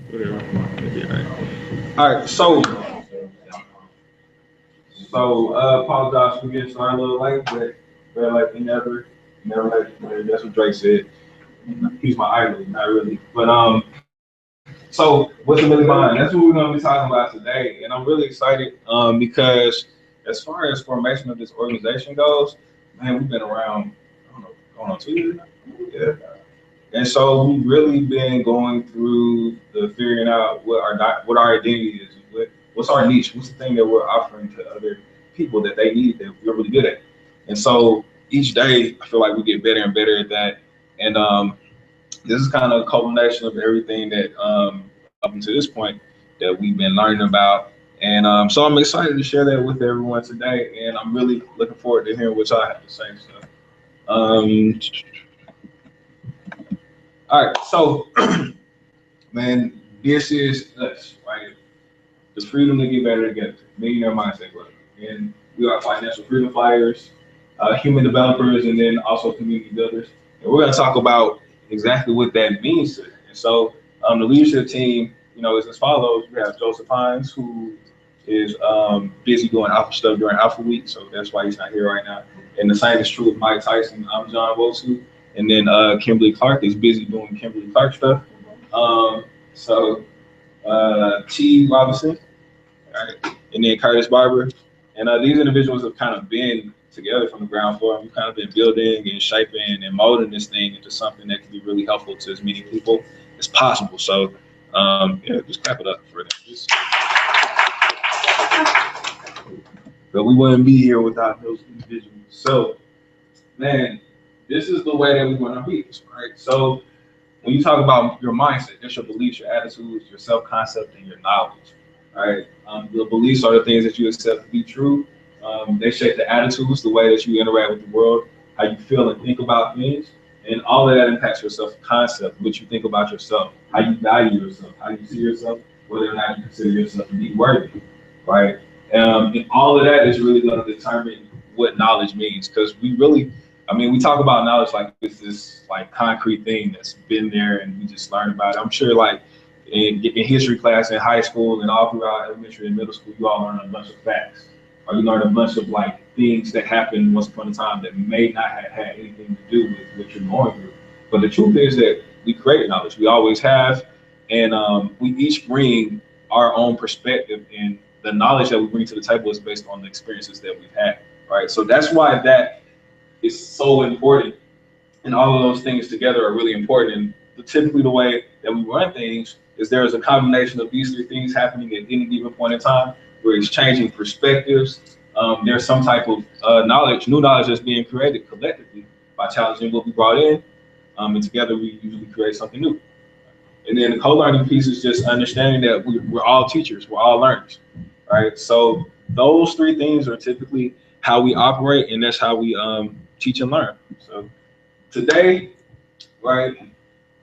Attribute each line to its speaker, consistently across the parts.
Speaker 1: Whatever. All right. Apologize for getting started a little late, but better late than never late. That's what Drake said. He's my idol, not really. But so what's the MilliMind? That's what we're gonna be talking about today, and I'm really excited because as far as formation of this organization goes, man, we've been around, I don't know, going on 2 years now. Yeah. And so we've really been going through the figuring out what our identity is, what's our niche, what's the thing that we're offering to other people that they need that we're really good at. And so each day I feel like we get better and better at that. And this is kind of a culmination of everything that up until this point that we've been learning about. And so I'm excited to share that with everyone today. And I'm really looking forward to hearing what y'all have to say. So, all right, so man, this is us, right? The freedom to get better together, millionaire mindset club, and we are financial freedom fighters, human developers, and then also community builders. And we're going to talk about exactly what that means to them. And so, the leadership team, is as follows: we have Joseph Hines, who is busy doing Alpha stuff during Alpha Week, so that's why he's not here right now. And the same is true with Mike Tyson. I'm John Wosu. And then Kimberly Clark is busy doing Kimberly Clark stuff. So T. Robinson, all right, and then Curtis Barber. And these individuals have kind of been together from the ground floor. We've kind of been building and shaping and molding this thing into something that can be really helpful to as many people as possible. So yeah, just clap it up for them. But we wouldn't be here without those individuals. So, man, this is the way that we want to be, right? So when you talk about your mindset, that's your beliefs, your attitudes, your self-concept, and your knowledge, right? The beliefs are the things that you accept to be true. They shape the attitudes, the way that you interact with the world, how you feel and think about things, and all of that impacts your self-concept, what you think about yourself, how you value yourself, how you see yourself, whether or not you consider yourself to be worthy, right? And all of that is really going to determine what knowledge means, because we talk about knowledge like it's this like concrete thing that's been there and we just learn about it. I'm sure like in history class in high school and all throughout elementary and middle school, you all learn a bunch of facts, or you learn a bunch of like things that happened once upon a time that may not have had anything to do with what you're going through. But the truth is that we create knowledge. We always have, and we each bring our own perspective, and the knowledge that we bring to the table is based on the experiences that we've had, right? So that's why that is so important, and all of those things together are really important. And typically the way that we run things is there is a combination of these three things happening at any given point in time. We're exchanging perspectives. There's some type of new knowledge that's being created collectively by challenging what we brought in, and together we usually create something new. And then the co-learning piece is just understanding that we're all teachers, we're all learners, right? So those three things are typically how we operate, and that's how we teach and learn. So today, right,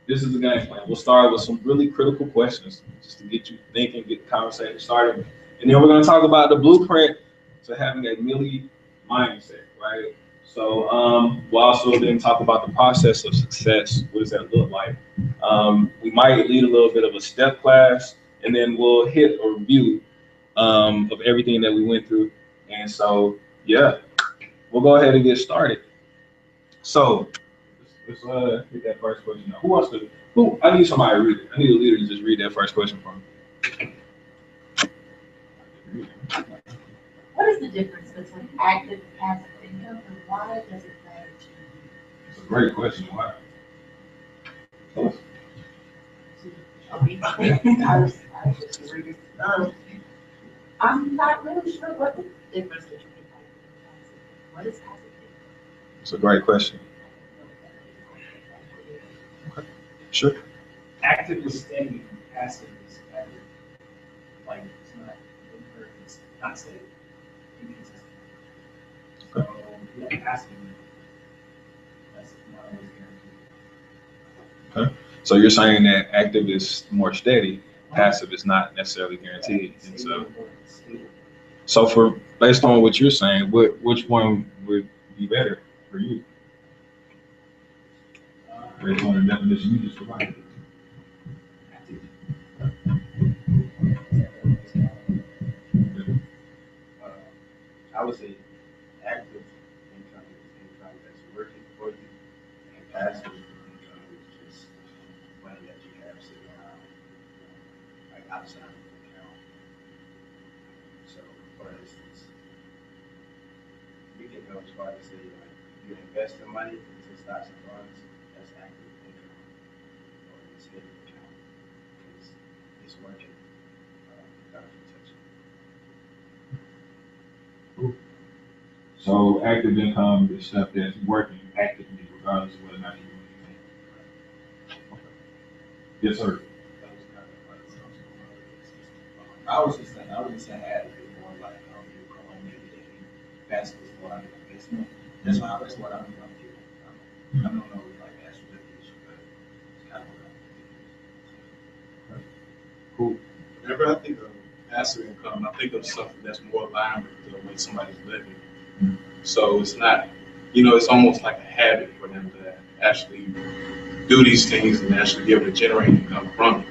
Speaker 1: this is the game plan. We'll start with some really critical questions just to get you thinking, get the conversation started. And then we're going to talk about the blueprint to having a Millie mindset, right? So we'll also then talk about the process of success. What does that look like? We might lead a little bit of a step class, and then we'll hit a review of everything that we went through. And so, yeah, we'll go ahead and get started. So let's hit that first question. Who wants to? I need somebody to read it. I need a leader to just read that first question for me.
Speaker 2: What is the difference between active and passive income, and why does it matter to you?
Speaker 1: It's a great question. Why?
Speaker 2: I'm not really sure what the difference between active and passive income. What is passive income?
Speaker 1: It's a great question. Okay. Sure.
Speaker 3: Active is steady, passive is active. Like it's not steady, inconsistent. So yeah, passive, that's not always guaranteed.
Speaker 1: Okay. So you're saying that active is more steady, passive is not necessarily guaranteed. And so for based on what you're saying, which one would be better for you? Based on the definition you just provided.
Speaker 4: would say active income is income that's working for you, and passive income is just money that you have sitting around, like outside of the account. So, for instance, you can go as far as say, like, if you invest the money into stocks and bonds, that's active income, or in a savings account, it's working without protection.
Speaker 1: So active income is stuff that's working actively regardless of whether or not you're doing anything. Okay. Yes, sir.
Speaker 5: I was just saying, I had a bit more like you're calling maybe passive is more like investment. That's what I'm getting. I don't know like actual definition, but it's kind of what I'm getting.
Speaker 1: Cool.
Speaker 6: Whenever I think of passive income, I think of something that's more aligned with the way somebody's living. So it's not, it's almost like a habit for them to actually do these things and actually be able to generate income from it.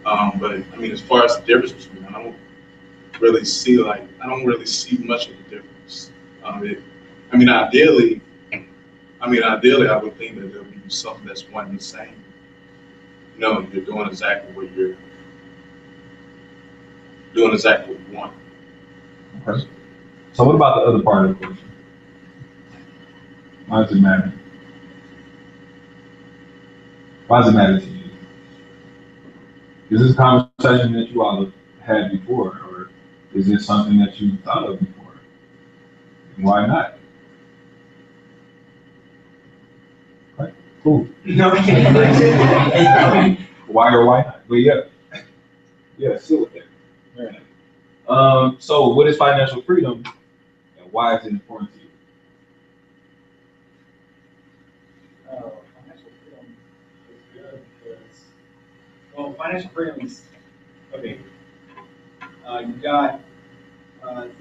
Speaker 6: But I mean, as far as the difference between them, I don't really see much of the difference. Ideally, I would think that there'll be something that's one and the same. You're doing exactly what you want.
Speaker 1: Okay. So what about the other part of the question? Why does it matter? Why does it matter to you? Is this a conversation that you all have had before, or is this something that you thought of before? And why not? Okay, cool. Why or why not? But yeah, still with that. Very nice. So what is financial freedom, and why is it important to you?
Speaker 3: Financial freedom is good because, well, financial freedom is, okay, you got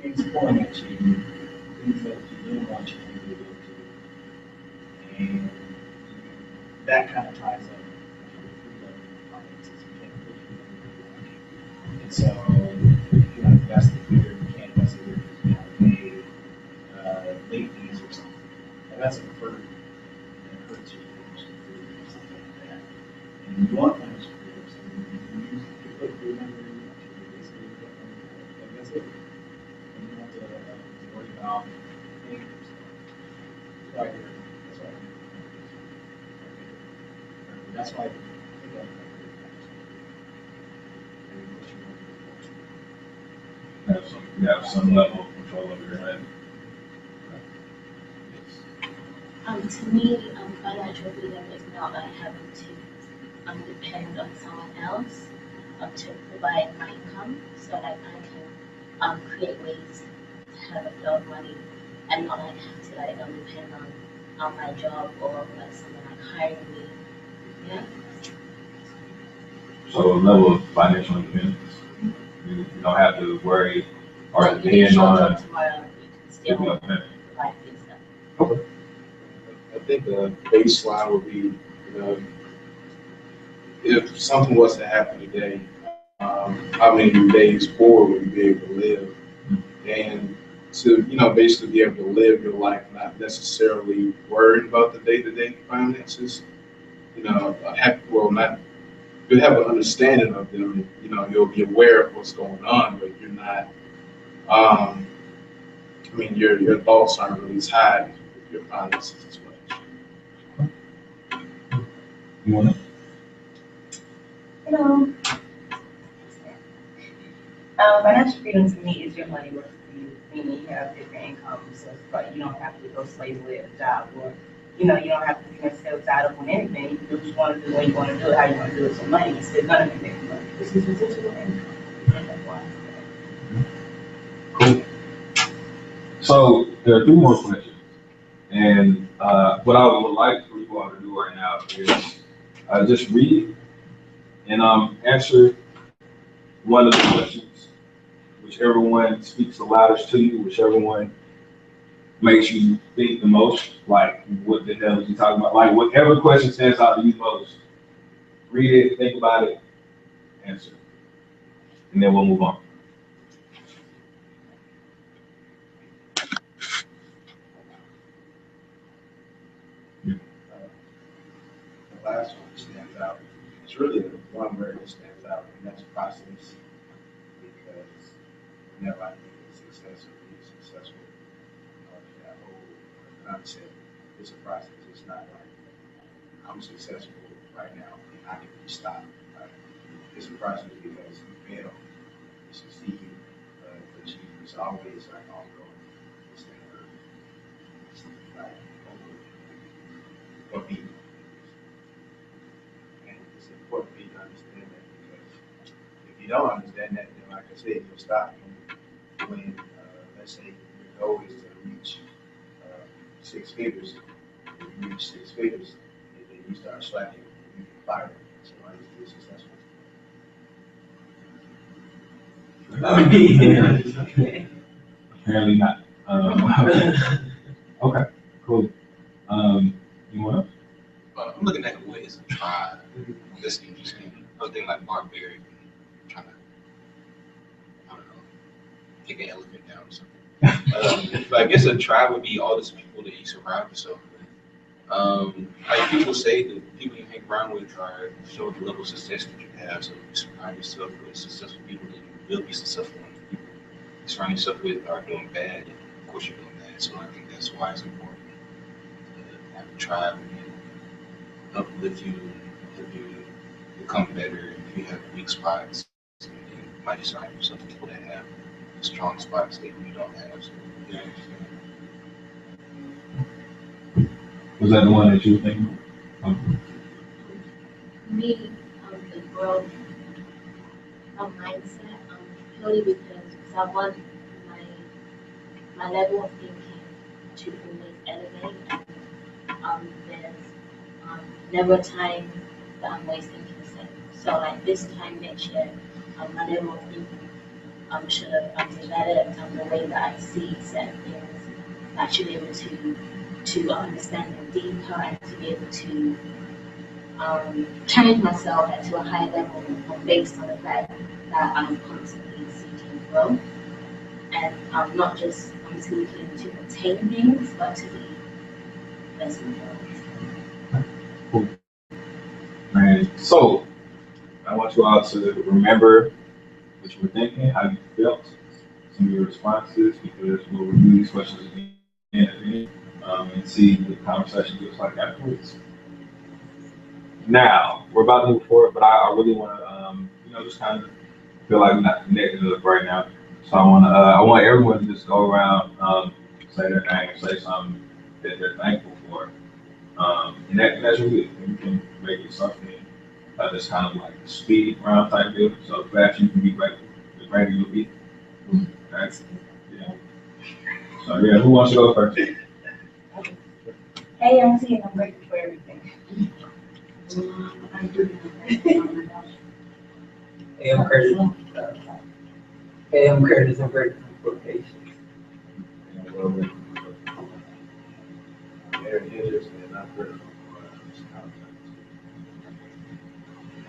Speaker 3: things pouring at you, things that you didn't want you to be able to, and that kind of ties up with freedom and finances. You can't push freedom. And so, if you invest it here, you can't invest it here because you have to pay late fees or something. And that's a preferred. Hurts you or something like that. And you want financial freedom, so you put your number in, basically, like that's it. And you don't have to worry about paying for stuff. That's why I think of
Speaker 1: You have some level of control over your head.
Speaker 2: To me, financial freedom is not like having to depend on someone else to provide my income, so that I can create ways to have a flow of money and not like have to depend on my job or like someone like hiring me. Yeah.
Speaker 1: So a level of financial independence. You don't have to worry or
Speaker 2: Like you can
Speaker 1: depend
Speaker 2: show
Speaker 1: on
Speaker 2: up tomorrow, you can still provide good stuff.
Speaker 1: Okay.
Speaker 6: I think the baseline would be, if something was to happen today, how many days forward would you be able to live? And to, basically be able to live your life, not necessarily worrying about the day-to-day finances. You'll have an understanding of them. You'll be aware of what's going on, but you're not. Your thoughts aren't really tied with your finances as much.
Speaker 1: You want to?
Speaker 7: Hello. Financial freedom to me is your money works for you, meaning you have different incomes, so but you don't have to go slave away at a job, or you don't have to be necessarily tied up on anything. You can do what you want to do, when you want to do it, how you want to do it. So money is still gonna be making money. This is residual income. That's why.
Speaker 1: Cool. So there are 3 more questions, and what I would like for you all to do right now is just read and answer one of the questions, whichever one speaks the loudest to you, whichever one makes you think the most, like what the hell is he talking about? Like whatever question stands out to you most, read it, think about it, answer, and then we'll move on.
Speaker 4: process because whenever I think it's successful, that whole concept is a process. It's not like I'm successful right now and I can be stopped. Right? It's a process because you fail, you succeed, but it's always like ongoing. It's like for me. And it's important for you to understand that because if you don't understand that, then like I said, you'll stop when let's say your goal is to reach 6 figures. If you reach 6 figures, and then you start slacking, you can fire. So are you still successful?
Speaker 1: Apparently not. Okay, cool. You want to?
Speaker 5: I'm looking at the way it's a tribe. That's interesting. I was thinking like barbaric, trying to, I don't know, take an elephant down or something. But I guess a tribe would be all those people that you surround yourself with. Like people say, the people you hang around with are show the level of success that you have. So you surround yourself with successful people that you will be successful. And the people you surround yourself with are doing bad. And of course, you're doing bad. So I think that's why it's important to have a tribe and uplift you, help you become better. If you have weak spots, you might surround yourself with people that have strong spots that you don't have. So, yeah.
Speaker 1: Was that the one that you were thinking of?
Speaker 2: Me, the growth of mindset, purely because I want my level of thinking to always elevate, and there's never a time that I'm always thinking the same. So like this time next year, my level of thinking should have developed the way that I see certain things, actually able to understand them deeper and to be able to challenge myself to a higher level based on the fact that I'm constantly seeking growth and I'm not just seeking to attain things, but to be best in the world.
Speaker 1: Cool. And so, I want you all to remember what you were thinking, how you felt, some of your responses, because we'll review these questions again at the end and see what the conversation looks like afterwards. Now, we're about to move forward, but I really want to, just kind of feel like we're not connected up right now. So I want everyone to just go around, say their name, say something that they're thankful for, and that's really it. You can make it something that's kind of like a speed round type deal. So fast you can be grateful, the greater you'll be. That's yeah. So yeah, who wants to go first?
Speaker 7: Hey, I'm seeing I'm grateful for everything.
Speaker 8: Hey, I'm Curtis. I'm Curtis. I'm grateful for patience.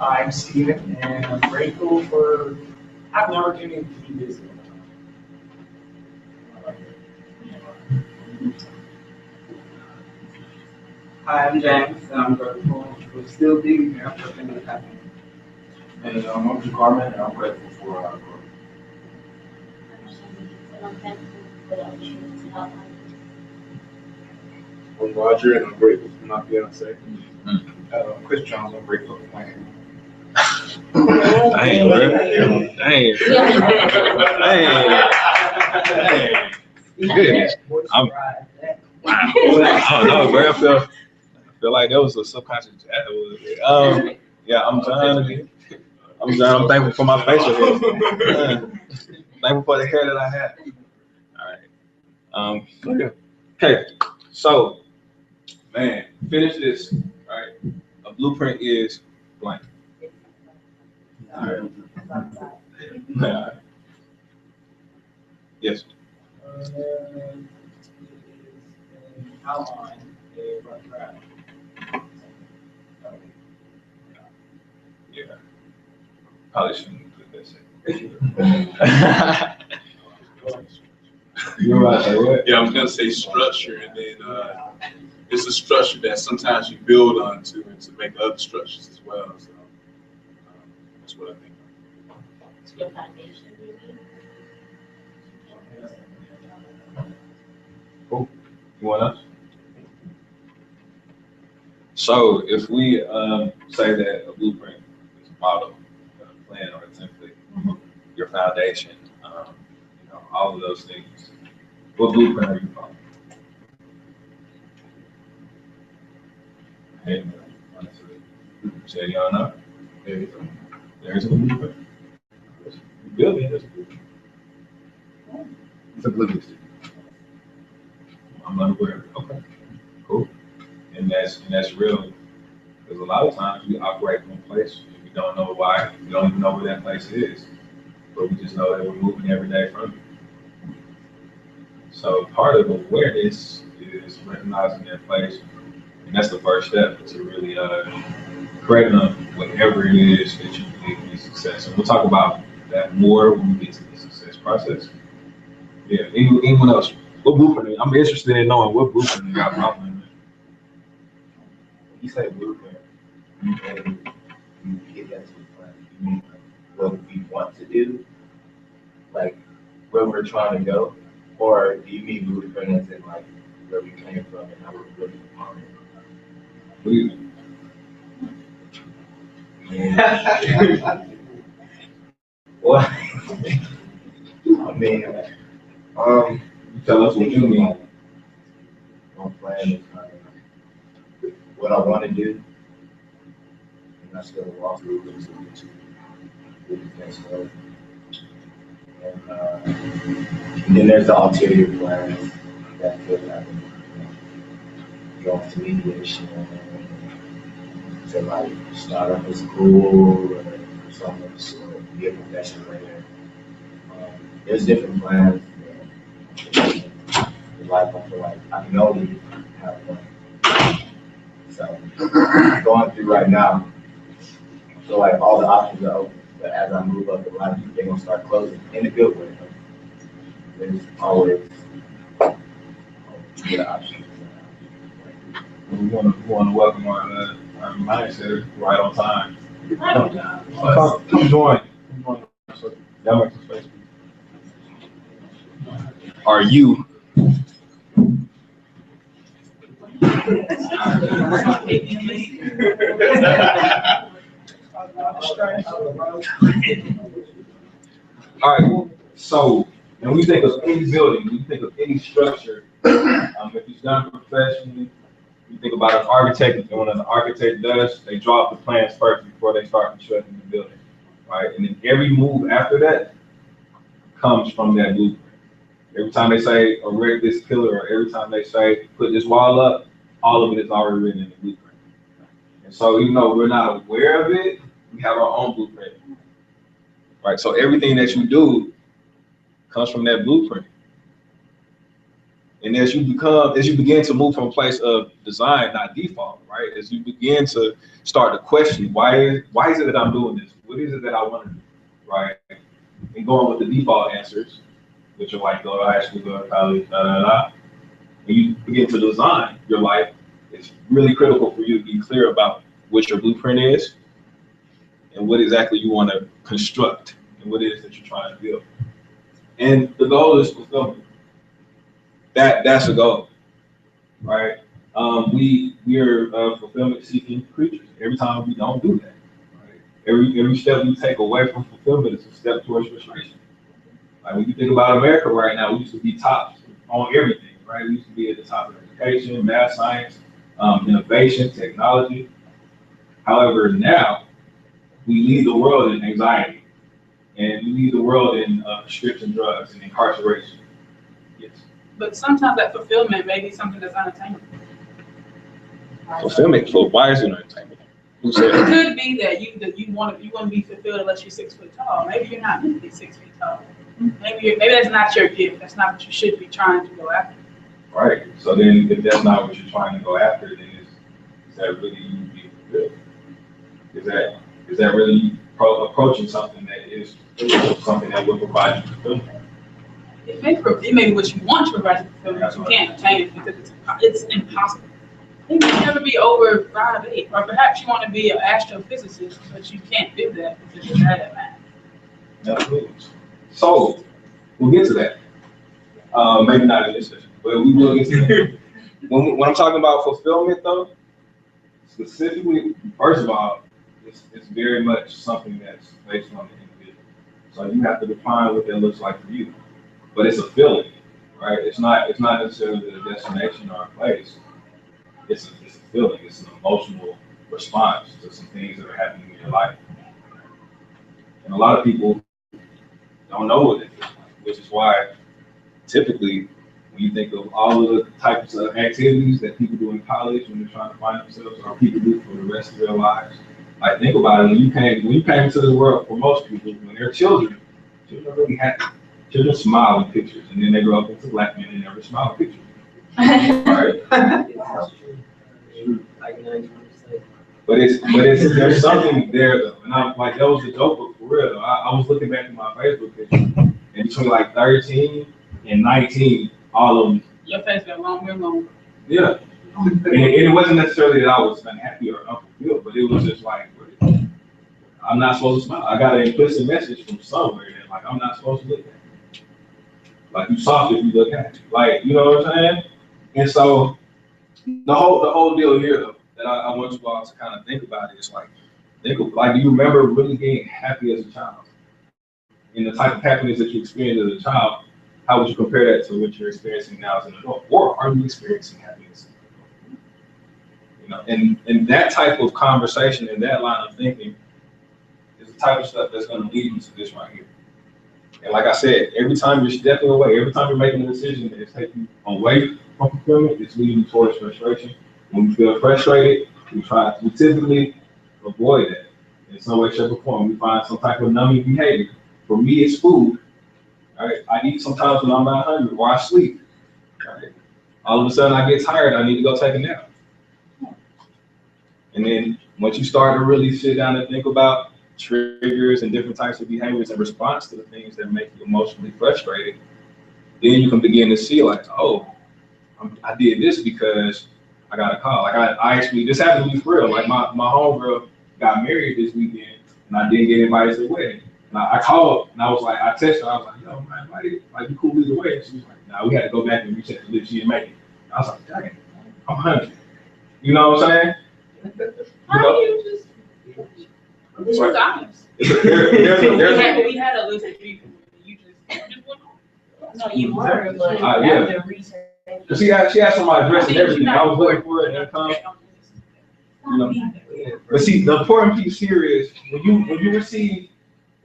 Speaker 3: I'm Steven, and I'm grateful for having the opportunity to be busy.
Speaker 8: Hi, I'm James, and I'm grateful for still being here for things that happen.
Speaker 4: And I'm Carmen, and I'm grateful for our growth.
Speaker 2: I'm thankful for the opportunity to help
Speaker 6: I'm Roger, and I'm grateful for my fiance. Chris Jones, I'm grateful for my hair.
Speaker 1: Dang, bro. Dang. Goodness. Wow. I don't know, bro. I feel like that was a subconscious chat. Yeah, I'm John again. I'm John. I'm thankful for my facial hair. Thankful for the hair that I have. All right. Okay. So, man, finish this. Right. A blueprint is blank. All right. Yes.
Speaker 3: Outline a rough draft.
Speaker 1: Yeah. Probably shouldn't put that. You're about to say what?
Speaker 6: Yeah, I was gonna say structure, and then it's a structure that sometimes you build onto and to make other structures as well. So that's what I think.
Speaker 2: your foundation, maybe.
Speaker 1: Cool. You want us? So if we say that a blueprint is a model, a plan, or a template, your foundation, you know, all of those things, what blueprint are you following? Hey, honestly, say you don't know. There's a blueprint. You build it. There's a blueprint. It's a blueprint. I'm unaware. Okay, cool. And that's real. Because a lot of times we operate from a place and we don't know why. We don't even know where that place is. But we just know that we're moving every day from it. So part of awareness is recognizing that place. And that's the first step to really creating whatever it is that you believe is success. And we'll talk about that more when we get to the success process. Yeah, anyone else? What blueprint? I'm interested in knowing what blueprint you got following.
Speaker 5: You say blueprint, you get that to the plan. You mean like what we want to do, like where we're trying to go, or do you mean blueprint as in like where we came from and how we're really on it? What? I mean,
Speaker 1: Tell us what you mean.
Speaker 5: My plan is what I want to do, and I still walk through things to do things well. And then there's the ulterior plans that could happen. Go off to mediation, to like start up a school or something, so be a professional later. There's different plans. In life, I feel like I can only have one. So going through right now, I feel like all the options are open, but as I move up the line, they're gonna start closing in a good way. There's always good options.
Speaker 1: We want to welcome our mindset right on time.
Speaker 2: Right on time.
Speaker 1: Come join. Y'all make some space. Are you? All right. So when we think of any building, when you think of any structure, if it's done professionally, you think about an architect. And when an architect does, they draw up the plans first before they start constructing the building, right? And then every move after that comes from that blueprint. Every time they say erect this pillar, or every time they say put this wall up, all of it is already written in the blueprint. And so even though we're not aware of it, we have our own blueprint, right? So everything that you do comes from that blueprint. And as you begin to move from a place of design, not default, right? As you begin to start to question, why is it that I'm doing this? What is it that I want to do, right? And going with the default answers, which are like, go to high school, go to college, When you begin to design your life, it's really critical for you to be clear about what your blueprint is and what exactly you want to construct and what it is that you're trying to build. And the goal is fulfillment. That's the goal, right? We're fulfillment seeking creatures. Every time we don't do that, right? Every step we take away from fulfillment is a step towards frustration. Like when you think about America right now, we used to be tops on everything, right? We used to be at the top of education, math, science, innovation, technology. However, now we lead the world in anxiety, and we lead the world in prescription drugs and incarceration. Yes.
Speaker 9: But sometimes that fulfillment may be something that's unattainable.
Speaker 1: Fulfillment, why is it unattainable? Who said
Speaker 9: It could be that you want to be fulfilled unless you're 6 foot tall. Maybe you're not meant to be 6 feet tall. Maybe that's not your gift. That's not what you should be trying to go after.
Speaker 1: Right. So then, if that's not what you're trying to go after, then is that really you being fulfilled? Is that really you approaching something that is something that will provide you fulfillment?
Speaker 9: It may be what you want to provide you fulfillment, but you can't obtain it because it's impossible. You may never be over 5'8", or perhaps you want to be an astrophysicist, but you can't do that because you're bad at math.
Speaker 1: Absolutely. So we'll get to that. Maybe not in this session, but we will get to that. When I'm talking about fulfillment, though, specifically, first of all, it's very much something that's based on the individual. So you have to define what that looks like for you. But it's a feeling, right? It's not necessarily a destination or a place. It's a feeling. It's an emotional response to some things that are happening in your life. And a lot of people don't know what it is, which is why typically when you think of all of the types of activities that people do in college when they're trying to find themselves, or people do for the rest of their lives, like think about it. When you came into the world, for most people, when they're children are really happy. Children smile in pictures, and then they grow up into black men and never smile in pictures. Right?
Speaker 8: Like 90%.
Speaker 1: But there's something there though, and I'm like, that was a joke, but for real. I was looking back at my Facebook picture, and between like 13 and 19, all of them.
Speaker 9: Your face got longer and longer.
Speaker 1: Yeah. And it wasn't necessarily that I was unhappy or unfulfilled, but it was just like, I'm not supposed to smile. I got an implicit message from somewhere that like I'm not supposed to look at it. Like you soft if you look at it. Like, you know what I'm saying? And so the whole deal here though, that I want you all to kind of think about is like, do you remember really being happy as a child? And the type of happiness that you experienced as a child, how would you compare that to what you're experiencing now as an adult? Or are you experiencing happiness? You know, and that type of conversation and that line of thinking is the type of stuff that's going to lead you to this right here. And like I said, every time you're stepping away, every time you're making a decision that is taking you away from fulfillment, it's leading you towards frustration. When we feel frustrated, we typically avoid that in some way, shape, or form. We find some type of numbing behavior. For me, it's food. Right? I eat sometimes when I'm not hungry, or I sleep. Right? All of a sudden, I get tired. I need to go take a nap. And then once you start to really sit down and think about triggers and different types of behaviors in response to the things that make you emotionally frustrated, then you can begin to see like, oh, I did this because I got a call. Like I actually, this happened to me for real. Like my homegirl got married this weekend and I didn't get invited to the wedding. And I called and I was like, I texted her, I was like, yo, man, like you cool either way. And she was like, nah, we had to go back and recheck the list. She didn't make it. I was like, dang, I'm hungry. You know what I'm saying?
Speaker 9: How do you just? It's just honest. We had a list of people. You just went on.
Speaker 7: No, you were, but
Speaker 1: yeah.
Speaker 7: after research.
Speaker 1: She had some my address and everything. I was looking for it and come. You know. But see, the important piece here is when you receive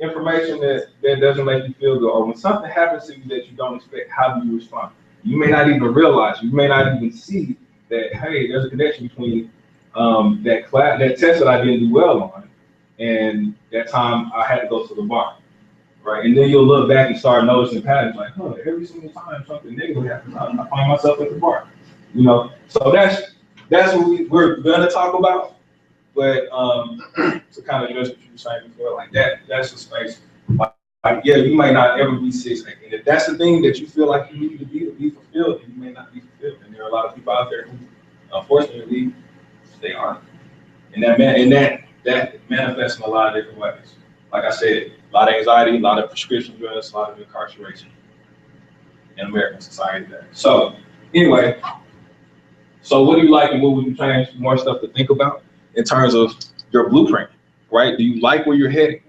Speaker 1: information that doesn't make you feel good, or when something happens to you that you don't expect, how do you respond? You may not even realize, you may not even see that, hey, there's a connection between that test that I didn't do well on and that time I had to go to the bar, right? And then you'll look back and start noticing patterns like, oh, every single time something negative happens, I find myself at the bar, you know? So that's what we're gonna talk about. But to kind of address what you were saying before, like that's the space. Like, yeah, you might not ever be 6'8", and if that's the thing that you feel like you need to be fulfilled, then you may not be fulfilled. And there are a lot of people out there who, unfortunately, they aren't. And that manifests in a lot of different ways. Like I said, a lot of anxiety, a lot of prescription drugs, a lot of incarceration in American society today. So anyway, so what do you like and what would you change? More stuff to think about in terms of your blueprint, right? Do you like where you're heading?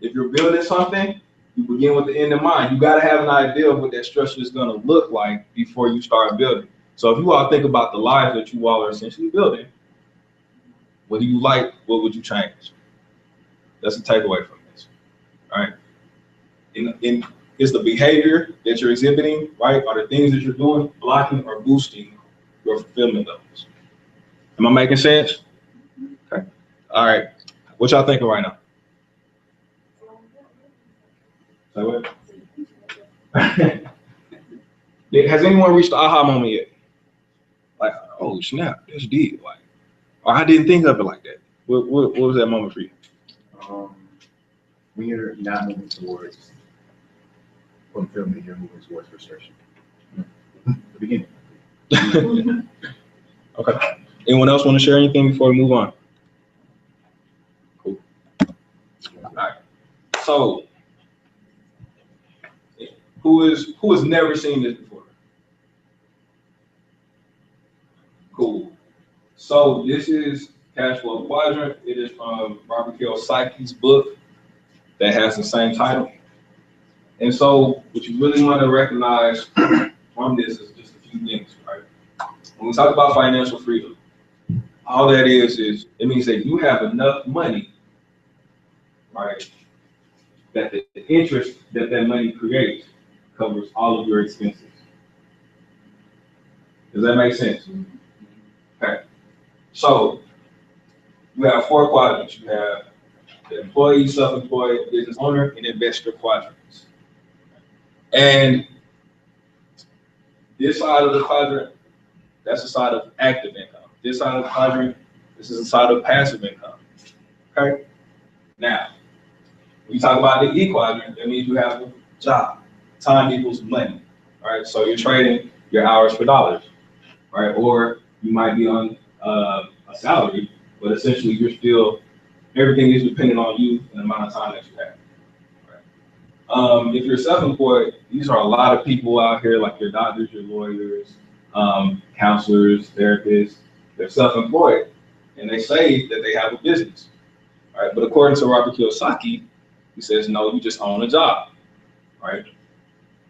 Speaker 1: If you're building something, you begin with the end in mind. You gotta have an idea of what that structure is gonna look like before you start building. So if you all think about the lives that you all are essentially building, what do you like? What would you change? That's a takeaway from this, right? Is the behavior that you're exhibiting, right? Are the things that you're doing blocking or boosting your fulfillment levels? Am I making sense? Okay. All right. What y'all thinking right now? Say what? Has anyone reached the aha moment yet? Like, oh snap, that's deep. Like, or I didn't think of it like that. What was that moment for you?
Speaker 4: When you're not moving towards fulfillment, you're moving towards frustration. The beginning.
Speaker 1: Okay. Anyone else want to share anything before we move on? Cool. All right. So Who has never seen this before? Cool. So this is cash flow quadrant. It is from Robert Kiyosaki's book that has the same title. And so what you really want to recognize from this is just a few things, right? When we talk about financial freedom, all that is it means that you have enough money, right, that the interest that money creates covers all of your expenses. Does that make sense? Okay. So you have 4 quadrants. You have the employee, self-employed, business owner, and investor quadrants. And this side of the quadrant, that's the side of active income. This side of the quadrant, this is the side of passive income. Okay? Now, when you talk about the E quadrant, that means you have a job. Time equals money. All right? So you're trading your hours for dollars, right? Or you might be on a salary, but essentially you're still, everything is dependent on you and the amount of time that you have. If you're self-employed, these are a lot of people out here, like your doctors, your lawyers, counselors, therapists. They're self-employed, and they say that they have a business. All right, but according to Robert Kiyosaki, he says, no, you just own a job. Right?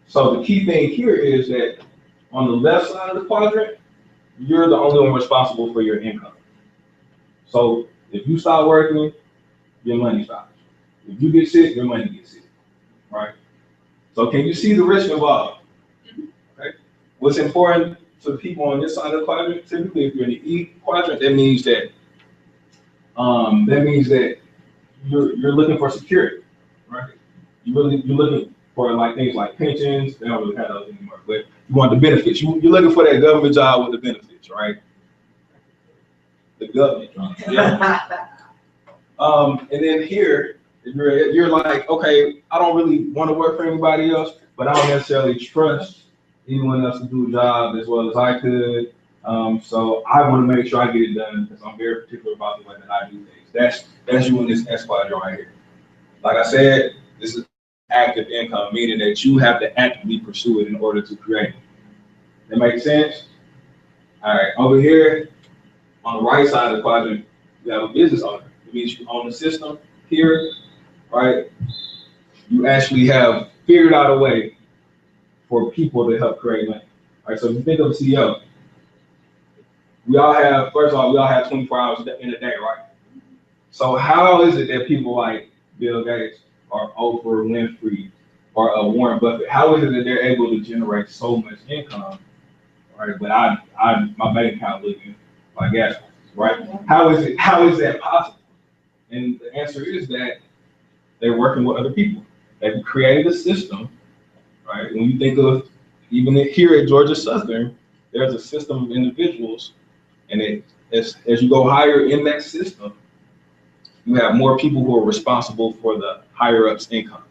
Speaker 1: So the key thing here is that on the left side of the quadrant, you're the only one responsible for your income. So if you stop working, your money stops. If you get sick, your money gets sick. Right? So can you see the risk involved? Okay. What's important to people on this side of the quadrant, typically if you're in the E quadrant, that means that you're looking for security, right? You're looking for like things like pensions. They don't really have those anymore, but you want the benefits. You're looking for that government job with the benefits, right? The government job. Yeah. And then here, you're like, okay, I don't really want to work for anybody else, but I don't necessarily trust anyone else to do a job as well as I could. So I want to make sure I get it done because I'm very particular about the way that I do things. That's you in this S quadrant right here. Like I said, this is active income, meaning that you have to actively pursue it in order to create it. That makes sense? All right, over here on the right side of the quadrant, you have a business owner. It means you own the system here, right? You actually have figured out a way for people to help create money. All right, so if you think of a CEO, first of all, we all have 24 hours in a day, right? So how is it that people like Bill Gates or Oprah Winfrey or Warren Buffett, how is it that they're able to generate so much income, right? But my bank account looking like gas prices, right? How is that possible? And the answer is that they're working with other people. They've created a system, right? When you think of even here at Georgia Southern, there's a system of individuals, and as you go higher in that system, you have more people who are responsible for the higher ups income,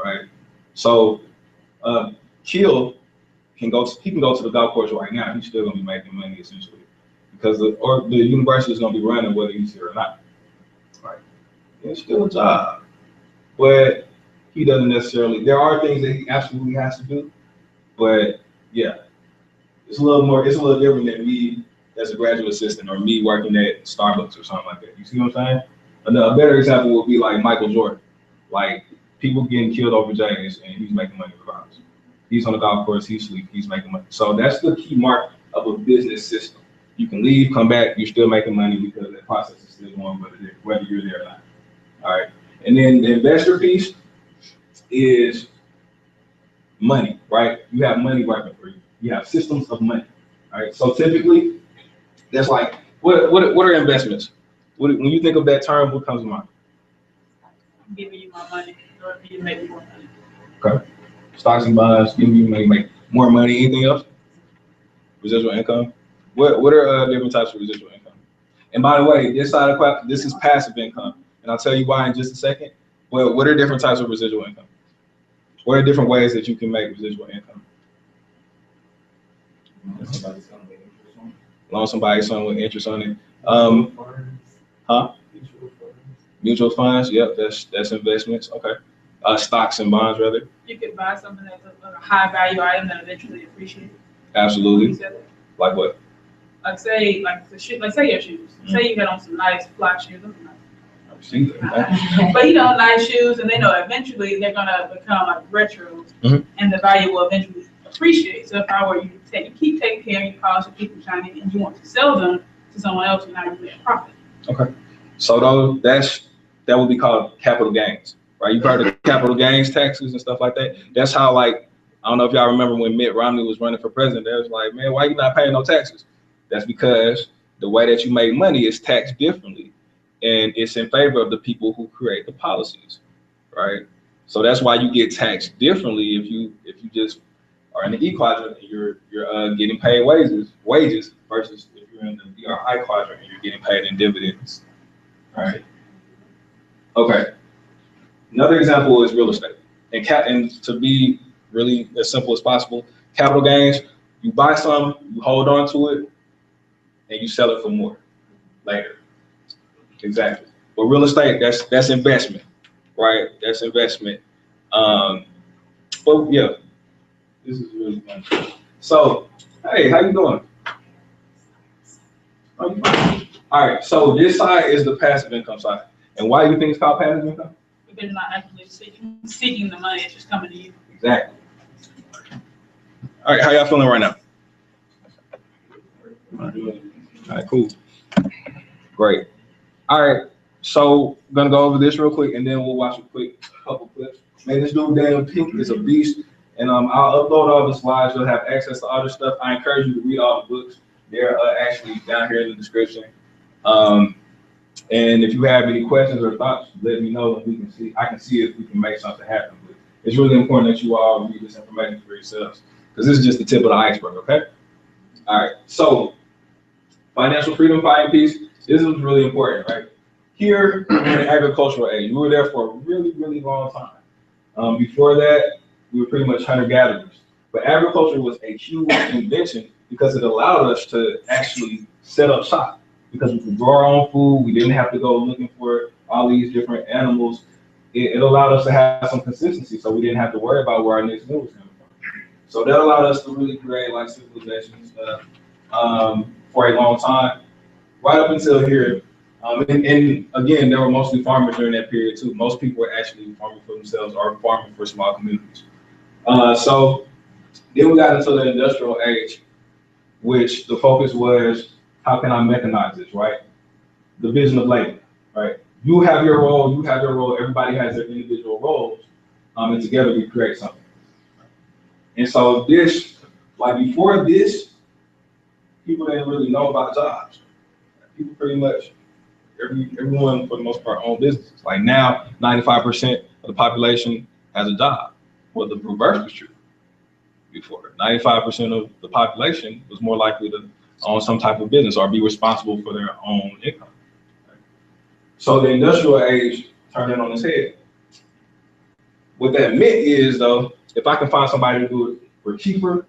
Speaker 1: right? So Kill can go to the golf course right now. He's still gonna be making money essentially because the university is gonna be running whether he's here or not, right? It's still a job, but he doesn't necessarily. There are things that he absolutely has to do, but yeah, it's a little different than me as a graduate assistant or me working at Starbucks or something like that. You see what I'm saying? A better example would be like Michael Jordan. Like people getting killed over James and he's making money regardless. He's on the golf course, he's making money. So that's the key mark of a business system. You can leave, come back, you're still making money because the process is still going, whether you're there or not. All right. And then the investor piece is money, right? You have money working for you. You have systems of money. All right. So typically, that's like what are investments? When you think of that term, what comes to mind?
Speaker 9: I'm giving you my money or you make more money.
Speaker 1: Okay. Stocks and bonds, giving you make more money. Anything else? Residual income. What are different types of residual income? And by the way, this is passive income, and I'll tell you why in just a second. Well, what are different types of residual income? What are different ways that you can make residual income? Loan somebody something with interest on it. Mutual funds. Yep, that's investments. Okay. Stocks and bonds, rather.
Speaker 9: You could buy something that's a high value item that eventually appreciates.
Speaker 1: Absolutely.
Speaker 9: You said that.
Speaker 1: Like what?
Speaker 9: Like say, like the shoe, like say your shoes. Say you had on some nice fly shoes.
Speaker 1: I've seen that.
Speaker 9: But nice shoes, and they know eventually they're gonna become like retro, and the value will eventually appreciate. So if I were you, keep taking care of your cars, keep them shiny, and you want to sell them to someone else, and now you make a profit.
Speaker 1: Okay. So though that would be called capital gains, right? You've heard of capital gains taxes and stuff like that. That's how, like, I don't know if y'all remember when Mitt Romney was running for president. They was like, man, why you not paying no taxes? That's because the way that you make money is taxed differently, and it's in favor of the people who create the policies, right? So that's why you get taxed differently if you just are in the E quadrant and you're getting paid wages versus if you're in the I quadrant and you're getting paid in dividends, right? Okay. Another example is real estate, and to be really as simple as possible, capital gains. You buy some, you hold on to it, and you sell it for more later. Exactly. But real estate, that's investment, right? That's investment. But yeah, this is really fun. So, hey, how you doing? Oh, you fine. All right. So this side is the passive income side, and why do you think it's called passive income?
Speaker 9: Because you're not actually seeking the money; it's just coming to you.
Speaker 1: Exactly. All right. How y'all feeling right now? All right, cool. Great. All right, so I'm gonna go over this real quick, and then we'll watch a quick couple clips. Man, this dude Daniel Pink is a beast, and I'll upload all the slides. You'll have access to all this stuff. I encourage you to read all the books. They're actually down here in the description. And if you have any questions or thoughts, let me know, and we can see. I can see if we can make something happen. But it's really important that you all read this information for yourselves, because this is just the tip of the iceberg. Okay. All right. So financial freedom fighting piece. This is really important, right? Here in the agricultural age, we were there for a really, really long time. Before that, we were pretty much hunter-gatherers. But agriculture was a huge invention because it allowed us to actually set up shop, because we could grow our own food. We didn't have to go looking for all these different animals. It allowed us to have some consistency, so we didn't have to worry about where our next meal was coming from. So that allowed us to really create like civilization and stuff for a long time. Right up until here, and again, there were mostly farmers during that period too. Most people were actually farming for themselves or farming for small communities. So then we got into the industrial age, which the focus was, how can I mechanize this, right? The division of labor, right? You have your role, everybody has their individual roles, and together we create something. And so this, like before this, people didn't really know about jobs. People pretty much, everyone for the most part own businesses. Like now, 95% of the population has a job. Well, the reverse was true before. 95% of the population was more likely to own some type of business or be responsible for their own income. So the industrial age turned it on its head. What that meant is, though, if I can find somebody to do it for cheaper,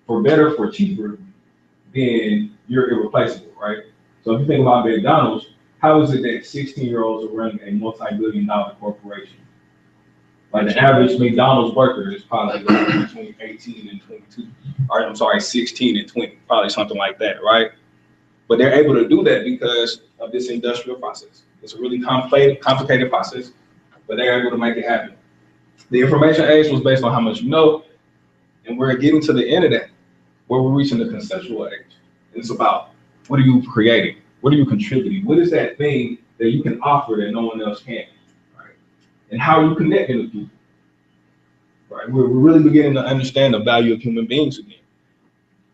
Speaker 1: for better, for cheaper, then you're irreplaceable, right? So if you think about McDonald's, how is it that 16-year-olds are running a multi-billion-dollar corporation? Like the average McDonald's worker is probably between 18 and 22, or I'm sorry, 16 and 20, probably something like that, right? But they're able to do that because of this industrial process. It's a really complicated process, but they're able to make it happen. The information age was based on how much you know, and we're getting to the end of that, where we're reaching the conceptual age. It's about, what are you creating? What are you contributing? What is that thing that you can offer that no one else can, right? And how are you connecting with people, right? We're really beginning to understand the value of human beings again.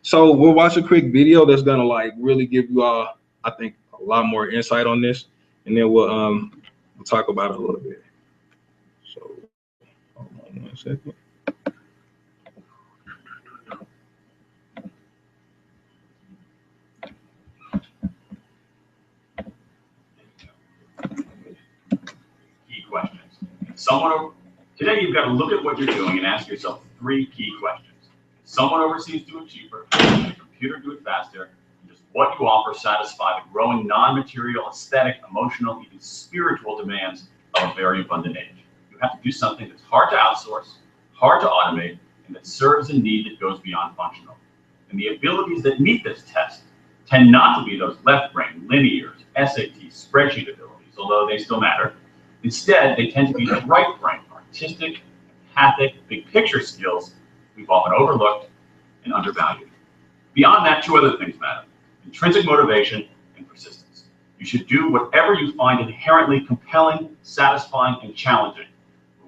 Speaker 1: So we'll watch a quick video that's gonna like really give you all, I think, a lot more insight on this, and then we'll talk about it a little bit. So hold on 1 second.
Speaker 10: Today you've got to look at what you're doing and ask yourself 3 key questions. Someone overseas do it cheaper, can a computer do it faster, and does what you offer satisfy the growing non-material, aesthetic, emotional, even spiritual demands of a very abundant age? You have to do something that's hard to outsource, hard to automate, and that serves a need that goes beyond functional. And the abilities that meet this test tend not to be those left brain, linear, SAT, spreadsheet abilities, although they still matter. Instead, they tend to be the right brain, artistic, empathic, big picture skills we've often overlooked and undervalued. Beyond that, two other things matter: intrinsic motivation and persistence. You should do whatever you find inherently compelling, satisfying, and challenging,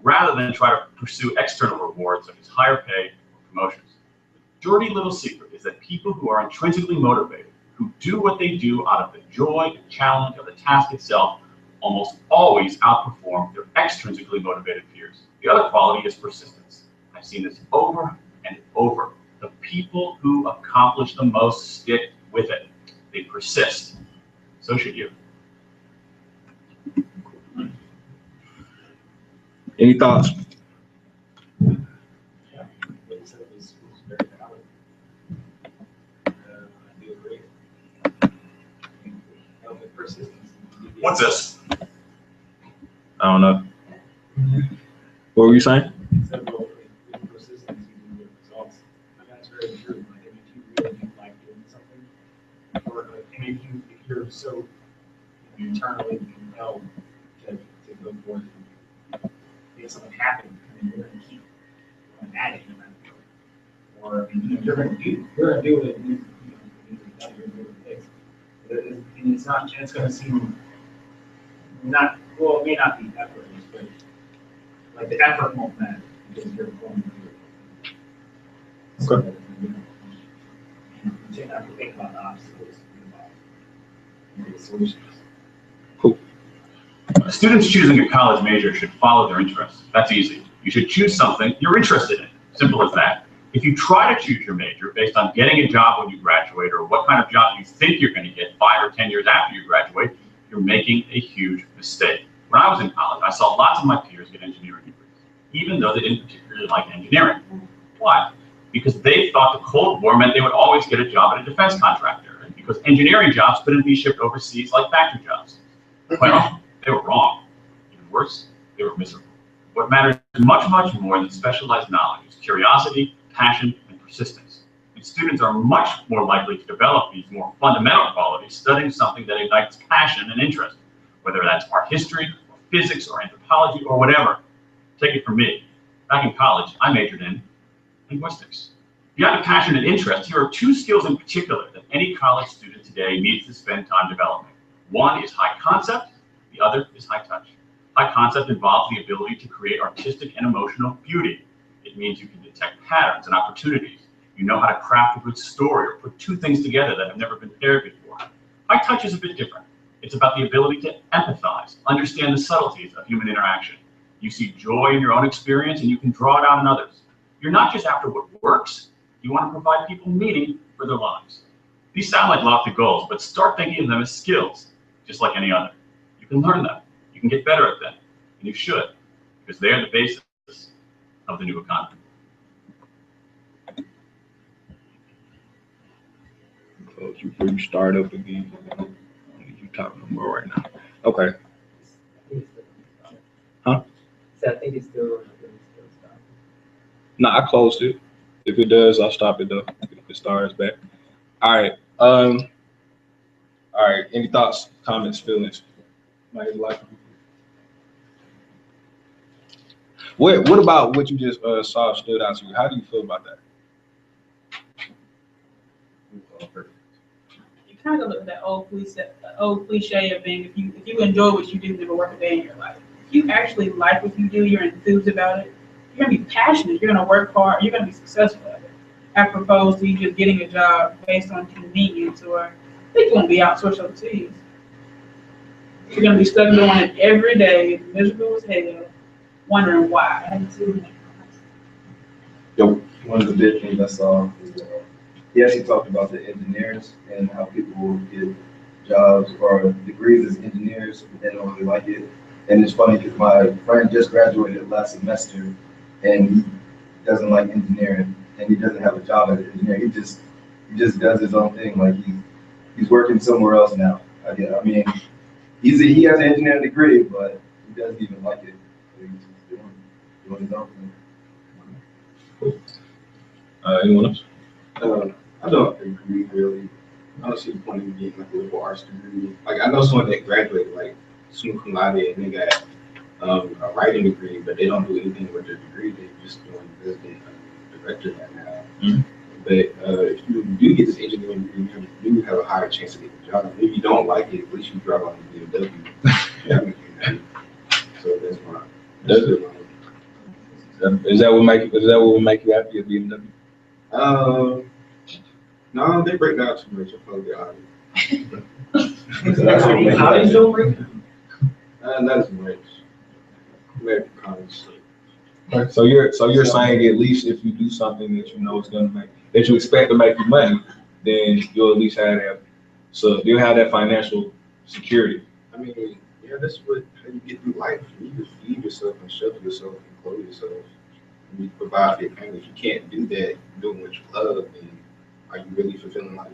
Speaker 10: rather than try to pursue external rewards such as higher pay or promotions. The dirty little secret is that people who are intrinsically motivated, who do what they do out of the joy and challenge of the task itself, almost always outperform their extrinsically motivated peers. The other quality is persistence. I've seen this over and over. The people who accomplish the most stick with it. They persist. So should you.
Speaker 1: Any thoughts?
Speaker 3: What you said was very valid. I do agree. Help with persistence.
Speaker 10: What's this?
Speaker 1: I don't know. What were you saying?
Speaker 3: Except for with persistence, you can get results. And that's very true. Like, if you really do like doing something, or like, and if you're so internally compelled to go forward and make something happen, and you're going to keep going at it no matter what. Or you're going to do it. And you're going to do it fix. And it's not. And it's going to seem not. Well, it may not be effortless, but like the effort won't matter because you're going to do it. So,
Speaker 1: Okay.
Speaker 3: you tend not to think about the obstacles, think about the solutions.
Speaker 10: Students choosing a college major should follow their interests. That's easy. You should choose something you're interested in. Simple as that. If you try to choose your major based on getting a job when you graduate or what kind of job you think you're going to get 5 or 10 years after you graduate, you're making a huge mistake. When I was in college, I saw lots of my peers get engineering degrees, even though they didn't particularly like engineering. Why? Because they thought the Cold War meant they would always get a job at a defense contractor, and because engineering jobs couldn't be shipped overseas like factory jobs. Well, they were wrong. Even worse, they were miserable. What matters much, much more than specialized knowledge is curiosity, passion, and persistence. And students are much more likely to develop these more fundamental qualities studying something that ignites passion and interest, whether that's art history, or physics, or anthropology, or whatever. Take it from me. Back in college, I majored in linguistics. Beyond a passion and interest, here are 2 skills in particular that any college student today needs to spend time developing. One is high concept, the other is high touch. High concept involves the ability to create artistic and emotional beauty. It means you can detect patterns and opportunities. You know how to craft a good story or put 2 things together that have never been paired before. High touch is a bit different. It's about the ability to empathize, understand the subtleties of human interaction. You see joy in your own experience and you can draw it out in others. You're not just after what works, you want to provide people meaning for their lives. These sound like lofty goals, but start thinking of them as skills, just like any other. You can learn them, you can get better at them, and you should, because they are the basis of the new economy.
Speaker 1: Close you before you start up again. You talking no more right now. Okay. Huh?
Speaker 8: So I think it's still stopping.
Speaker 1: No, I closed it. If it does, I'll stop it though. If it starts back. All right. All right. Any thoughts, comments, feelings? What about what you just saw stood out to you? How do you feel about that?
Speaker 9: You kind of look at that old cliche of being if you enjoy what you do, never work a day in your life. If you actually like what you do, you're enthused about it, you're gonna be passionate, you're gonna work hard, you're gonna be successful at it. As opposed to you just getting a job based on convenience, or they won't be outsourced overseas. You're gonna be stuck doing it every day, miserable as hell, wondering why.
Speaker 11: Yo, one of the big things I saw is he actually talked about the engineers and how people will get jobs or degrees as engineers, but they don't really like it. And it's funny because my friend just graduated last semester and he doesn't like engineering and he doesn't have a job as an engineer. He just does his own thing. Like he's working somewhere else now. I mean, he has an engineering degree, but he doesn't even like it. So he's just doing want to go.
Speaker 1: Anyone else?
Speaker 4: I don't agree really. I don't see the point in getting like a liberal arts degree. Like I know someone that graduated like summa cum laude and they got a writing degree, but they don't do anything with their degree. They're just doing visiting director right now.
Speaker 1: Mm-hmm.
Speaker 4: But if you do get this engineering degree, you do have a higher chance to get the job. If you don't like it, at least you drive on the BMW. So that's my.
Speaker 1: That's it. Is that what would make you happy at BMW?
Speaker 4: No, they break down too much. I'll probably be honest.
Speaker 8: How is your break?
Speaker 4: Not as much. American college.
Speaker 1: Okay. So you're saying at least if you do something that you know is gonna that you expect to make you money, then you'll at least have that. So you'll have that financial security.
Speaker 4: I mean, yeah, that's how you get through life. You need to feed yourself and shelter yourself and clothe yourself. You need to provide for your family. If you can't do that, doing what you love, then are you really fulfilling life?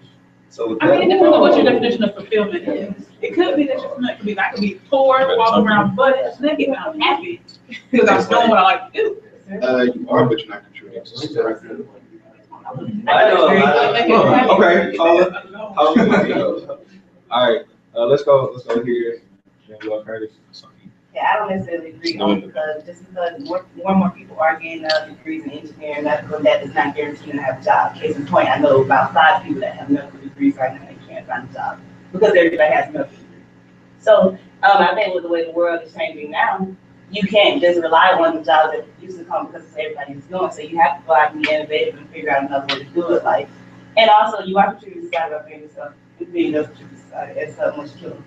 Speaker 11: So
Speaker 9: I mean, it depends on what your definition of fulfillment is. It could be that your fulfillment could be, I could be poor, walk around butt naked, and I'm happy because I'm doing what I like to do.
Speaker 4: You are, but you're not contributing to society.
Speaker 8: I know.
Speaker 1: Okay. All right. Let's go here. Curtis.
Speaker 7: Yeah, I don't necessarily agree on it because just because more and more people are getting degrees in engineering, medical, that does not guarantee you to have a job. Case in point, I know about 5 people that have medical degrees right now and can't find a job because everybody has medical degrees. So I think with the way the world is changing now, you can't just rely on the jobs that used to come because everybody's doing. So you have to go out and be innovative and figure out another way to do it. Like, and also you are contributing to society by being yourself. Being able to contribute to society. It's so much killing.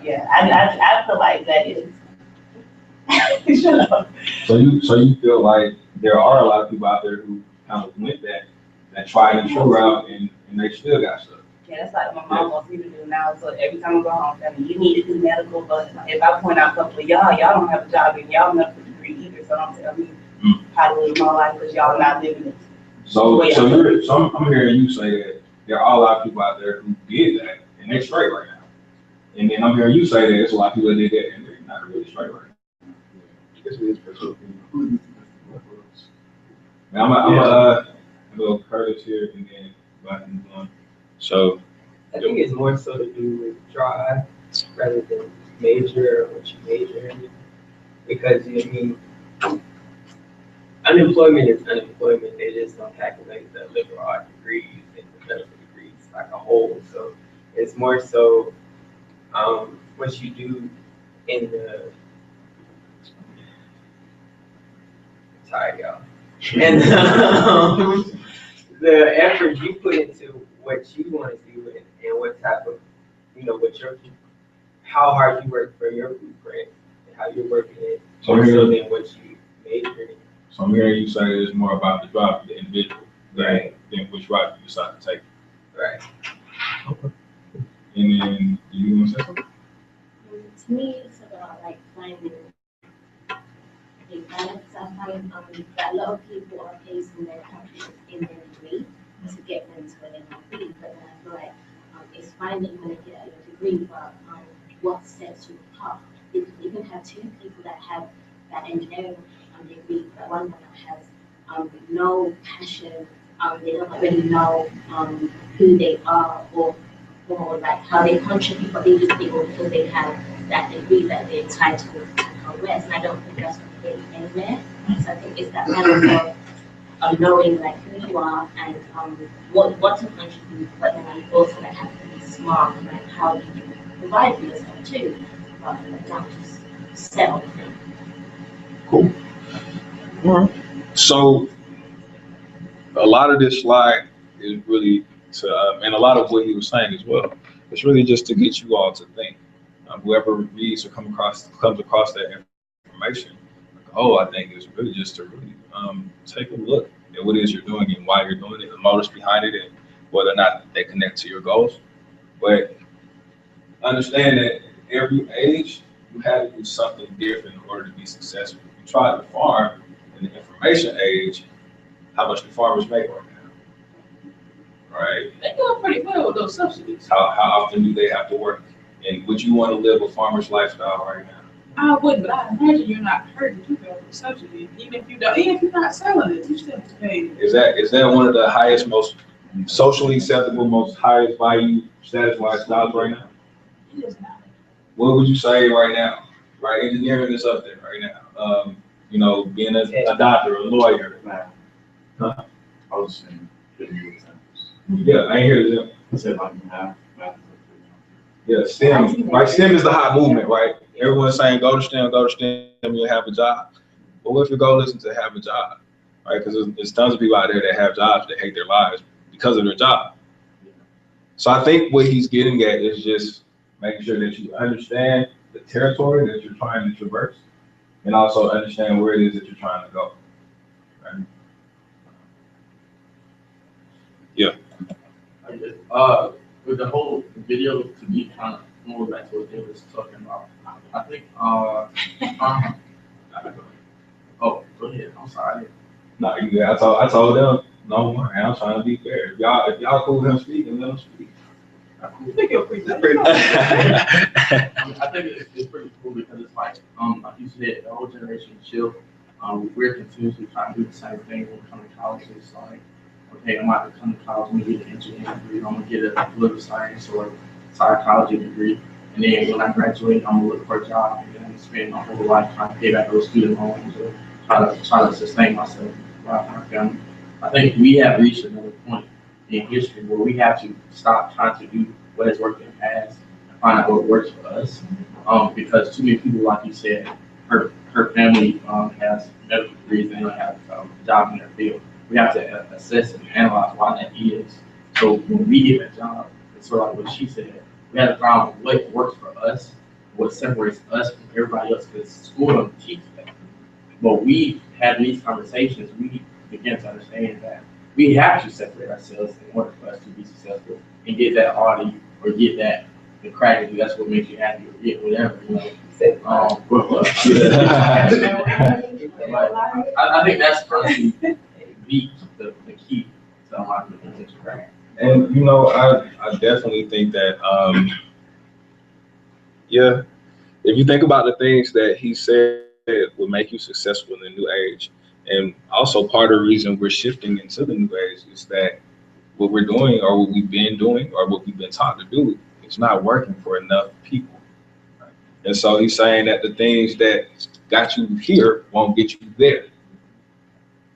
Speaker 7: Yeah, I feel like that is. Shut up.
Speaker 1: So you feel like there are a lot of people out there who kind of went that tried and true route and they still got stuff.
Speaker 7: Yeah, that's like my mom wants me to do now. So every time I go home, I mean, you need to do medical, but if I point out a couple of y'all don't have a job and y'all medical degree either. So don't tell me how to live my life because y'all not living it.
Speaker 1: So I'm hearing you say that there are a lot of people out there who did that and they're straight right now. And then I'm hearing you say that there's a lot of people that did that and they're not really straight right now. Now I'm gonna go Curtis here and then back and on. So
Speaker 8: I think it's more so to do with drive rather than major or what you major in. Because I mean, unemployment is unemployment. They just don't calculate the liberal art degrees and the medical degrees like a whole. So it's more so what you do in the sorry y'all. And the effort you put into what you want to do and what type of, how hard you work for your blueprint and how you're working it, more so than what you major in.
Speaker 1: So I'm hearing you say it's more about the drive of the individual than which route you decide to take.
Speaker 8: Right.
Speaker 1: Okay. And then, do you want to say something?
Speaker 2: To me, it's about like finding a balance. I find that a lot of people are placing their confidence in their degree to get them to where they want to be. But then I feel like it's fine that you want to get a degree, but what sets you apart? You can even have 2 people that have that engineering degree, but one that has no passion, they don't really know who they are or like how they contribute, but they just think because they have that degree that they're entitled to progress. And I don't think that's really anywhere. So I think it's that balance of knowing like who you are and what to contribute, but then you also like have to be smart and like how you provide for yourself too, rather than not just settle.
Speaker 1: Cool. All right. So a lot of this slide is really to, and a lot of what he was saying as well, it's really just to get you all to think. Whoever reads or comes across that information, I think it's really just to really take a look at what it is you're doing and why you're doing it, the motives behind it, and whether or not they connect to your goals. But understand that at every age, you have to do something different in order to be successful. If you try to farm in the information age, how much do farmers make right now? Right?
Speaker 9: They doing pretty well with those subsidies.
Speaker 1: How often do they have to work? And would you want to live a farmer's lifestyle right now?
Speaker 9: I wouldn't, but I imagine you're not hurting too bad with subsidy. Even if you're not selling it, you still have to pay.
Speaker 1: Is that one of the highest, most socially acceptable, most highest value status-wise jobs right now?
Speaker 9: It is not.
Speaker 1: What would you say right now? Right, engineering is up there right now. Being a doctor, a lawyer. Huh?
Speaker 10: I was saying, giving you examples.
Speaker 1: Yeah, I ain't hear them.
Speaker 10: I said like math.
Speaker 1: Yeah, STEM. Right, STEM is the hot movement, right? Everyone's saying go to STEM, you'll have a job. But what if your goal isn't to have a job, right? Because there's tons of people out there that have jobs that hate their lives because of their job. So I think what he's getting at is just making sure that you understand the territory that you're trying to traverse, and also understand where it is that you're trying to go. Right? Yeah.
Speaker 12: With the whole video, to me, kind of more back to what they was talking about. I think, oh, go ahead. I'm sorry.
Speaker 1: No, I told them no more. I'm trying to be fair. If y'all cool with him speaking, let him speak.
Speaker 12: I think it's pretty cool because it's like you said, the whole generation chill. We're continuously trying to do the same thing when we come to college. It's like, okay, I'm about to come to college, I'm gonna get an engineering degree, I'm gonna get a political science or psychology degree, and then when I graduate, I'm gonna look for a job, and then I'm gonna spend my whole life trying to pay back those student loans or try to sustain myself and my family. I think we have reached another point in history where we have to stop trying to do what has worked in the past and find out what works for us. Because too many people, like you said, her family has medical degrees and they don't have jobs in their field. We have to assess and analyze why that is. So when we get a job, it's sort of like what she said, we have to find out what works for us, what separates us from everybody else, because school doesn't teach that. But we have these conversations, we begin to understand that we have to separate ourselves in order for us to be successful and get that Audi or get that the crack. That's what makes you happy or get whatever, you know. I think that's probably the key to unlocking the potential crack.
Speaker 1: And I definitely think that if you think about the things that he said would make you successful in the new age, and also part of the reason we're shifting into the new age is that what we're doing or what we've been doing or what we've been taught to do is not working for enough people. Right? And so he's saying that the things that got you here won't get you there.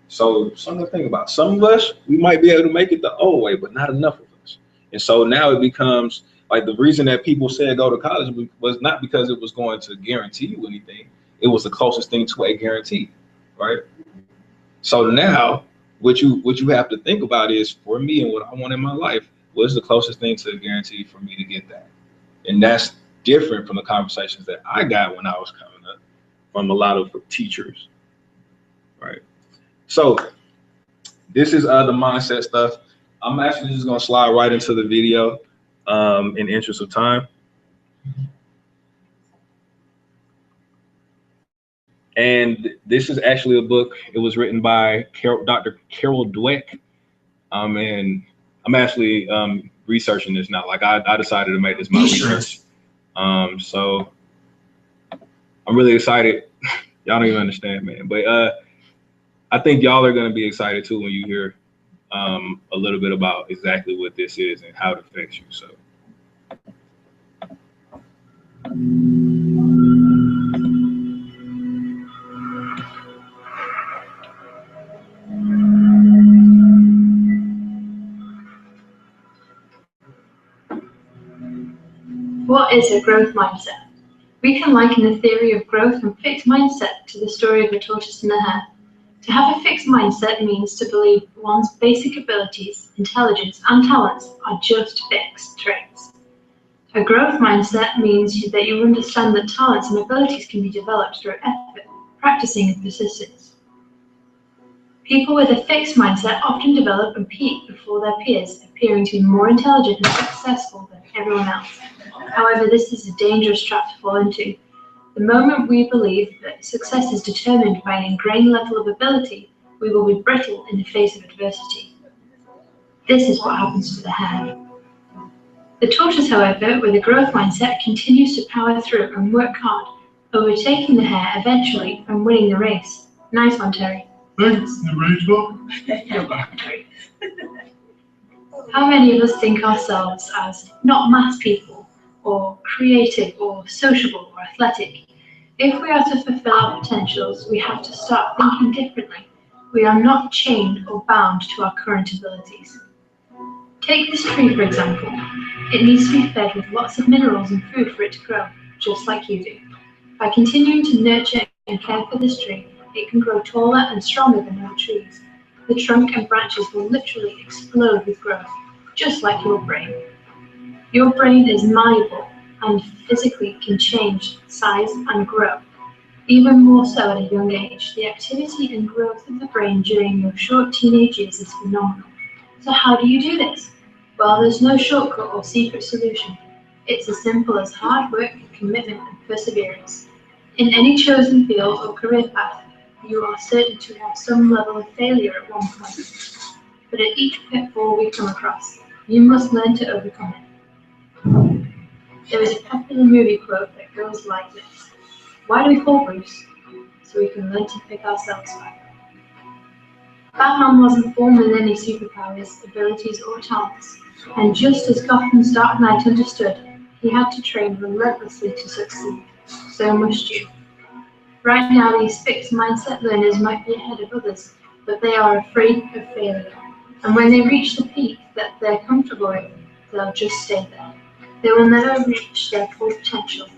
Speaker 1: So something to think about. Some of us, we might be able to make it the old way, but not enough of us. And so now it becomes like the reason that people said go to college was not because it was going to guarantee you anything. It was the closest thing to a guarantee, right? So now what you have to think about is, for me and what I want in my life, what's the closest thing to a guarantee for me to get that? And that's different from the conversations that I got when I was coming up from a lot of teachers, right? So this is the mindset stuff. I'm actually just gonna slide right into the video in the interest of time. And this is actually a book. It was written by Dr. Carol Dweck. And I'm actually researching this now. Like I decided to make this my research. So I'm really excited. Y'all don't even understand, man. But I think y'all are gonna be excited too when you hear a little bit about exactly what this is and how it affects you. So.
Speaker 13: What is a growth mindset? We can liken the theory of growth and fixed mindset to the story of the tortoise and the hare. To have a fixed mindset means to believe one's basic abilities, intelligence, and talents are just fixed traits. A growth mindset means that you understand that talents and abilities can be developed through effort, practicing, and persistence. People with a fixed mindset often develop and peak before their peers, appearing to be more intelligent and successful than everyone else. However, this is a dangerous trap to fall into. The moment we believe that success is determined by an ingrained level of ability, we will be brittle in the face of adversity. This is what happens to the hare. The tortoise, however, with a growth mindset, continues to power through and work hard, overtaking the hare eventually and winning the race. Nice one, Terry.
Speaker 10: Thanks, Rachel.
Speaker 13: How many of us think ourselves as not maths people, or creative, or sociable, or athletic? If we are to fulfill our potentials, we have to start thinking differently. We are not chained or bound to our current abilities. Take this tree, for example. It needs to be fed with lots of minerals and food for it to grow, just like you do. By continuing to nurture and care for this tree, it can grow taller and stronger than other trees. The trunk and branches will literally explode with growth, just like your brain. Your brain is malleable and physically can change size and grow. Even more so at a young age, the activity and growth of the brain during your short teenage years is phenomenal. So how do you do this? Well, there's no shortcut or secret solution. It's as simple as hard work, commitment, and perseverance. In any chosen field or career path, you are certain to have some level of failure at one point. But at each pitfall we come across, you must learn to overcome it. There is a popular movie quote that goes like this. Why do we fall, Bruce? So we can learn to pick ourselves back up. Batman wasn't born with any superpowers, abilities, or talents, and just as Gotham's Dark Knight understood, he had to train relentlessly to succeed. So must you. Right now, these fixed mindset learners might be ahead of others, but they are afraid of failure. And when they reach the peak that they're comfortable with, they'll just stay there. They will never reach their full potential.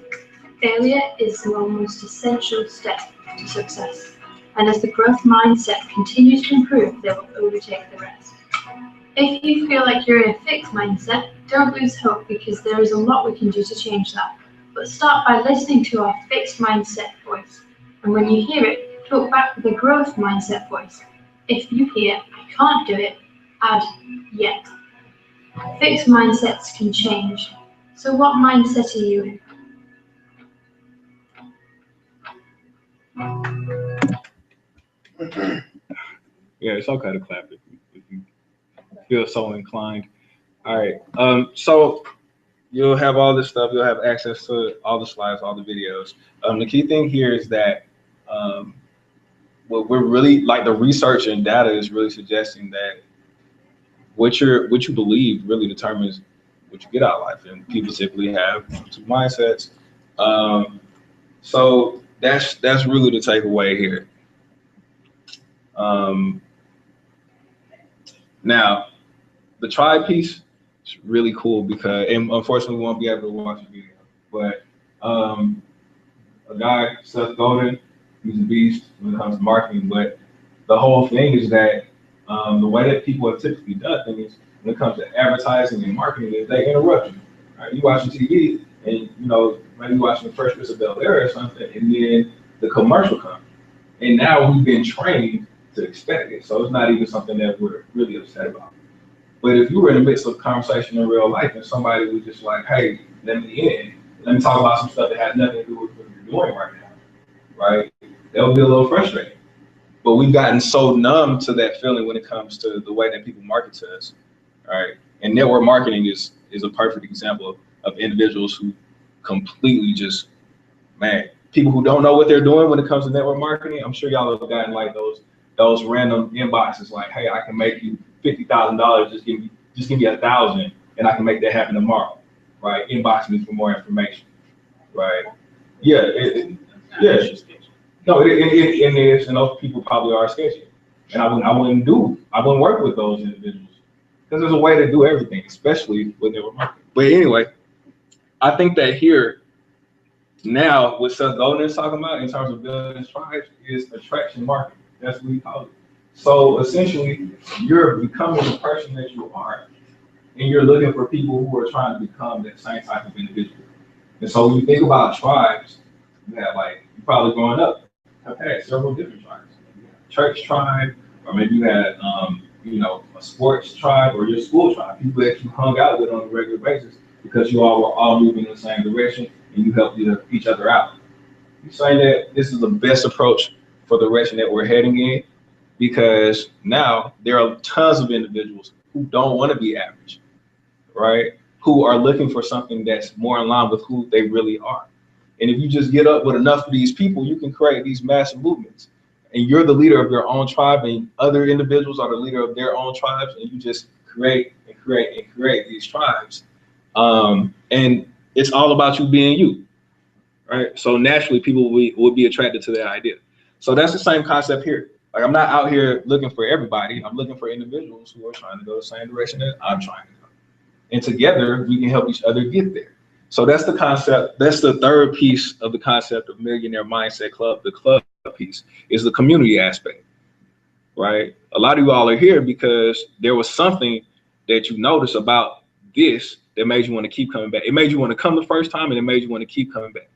Speaker 13: Failure is the most essential step to success. And as the growth mindset continues to improve, they will overtake the rest. If you feel like you're in a fixed mindset, don't lose hope because there is a lot we can do to change that. But start by listening to our fixed mindset voice. And when you hear it, talk back with a growth mindset voice. If you hear, I can't do it, add yet. Fixed mindsets can change. So what mindset are you in?
Speaker 1: Yeah, it's okay to clap if you feel so inclined. All right. So you'll have all this stuff. You'll have access to all the slides, all the videos. The key thing here is that what we're really like the research and data is really suggesting that what you believe really determines what you get out of life, and people typically have two mindsets. So that's really the takeaway here. Now, the tribe piece is really cool because, and unfortunately, we won't be able to watch the video. But a guy, Seth Godin, he's a beast when it comes to marketing. But the whole thing is that the way that people have typically done things when it comes to advertising and marketing is they interrupt you. Right? You watching TV, and maybe watching the Fresh Prince of Bel-Air or something, and then the commercial comes. And now we've been trained to expect it. So it's not even something that we're really upset about. But if you were in the midst of a conversation in real life and somebody was just like, hey, let me talk about some stuff that has nothing to do with what you're doing right now, right? That would be a little frustrating. But we've gotten so numb to that feeling when it comes to the way that people market to us, right? And network marketing is a perfect example of individuals who completely just, people who don't know what they're doing when it comes to network marketing. I'm sure y'all have gotten like those random inboxes like, hey, I can make you $50,000, just give me 1,000 and I can make that happen tomorrow, right? Inbox me for more information, right? Yeah, no, it is, and those people probably are sketchy. And I wouldn't work with those individuals because there's a way to do everything, especially with network marketing. But anyway, I think that here, now, what Seth Godin is talking about in terms of building tribes is attraction marketing. That's what we call it. So essentially, you're becoming the person that you are, and you're looking for people who are trying to become that same type of individual. And so when you think about tribes, you have you probably growing up have had several different tribes. You had a church tribe, or maybe you had a sports tribe or your school tribe, people that you hung out with on a regular basis because you all were all moving in the same direction. And you help each other out. You're saying that this is the best approach for the direction that we're heading in, because now there are tons of individuals who don't want to be average, right? Who are looking for something that's more in line with who they really are. And if you just get up with enough of these people, you can create these massive movements. And you're the leader of your own tribe, and other individuals are the leader of their own tribes, and you just create and create and create these tribes. And it's all about you being you, right? So naturally, people will be attracted to that idea. So that's the same concept here. Like, I'm not out here looking for everybody. I'm looking for individuals who are trying to go the same direction that I'm trying to go. And together, we can help each other get there. So that's the concept. That's the third piece of the concept of Millionaire Mindset Club. The club piece is the community aspect, right? A lot of you all are here because there was something that you noticed about this that made you want to keep coming back. It made you want to come the first time, and it made you want to keep coming back,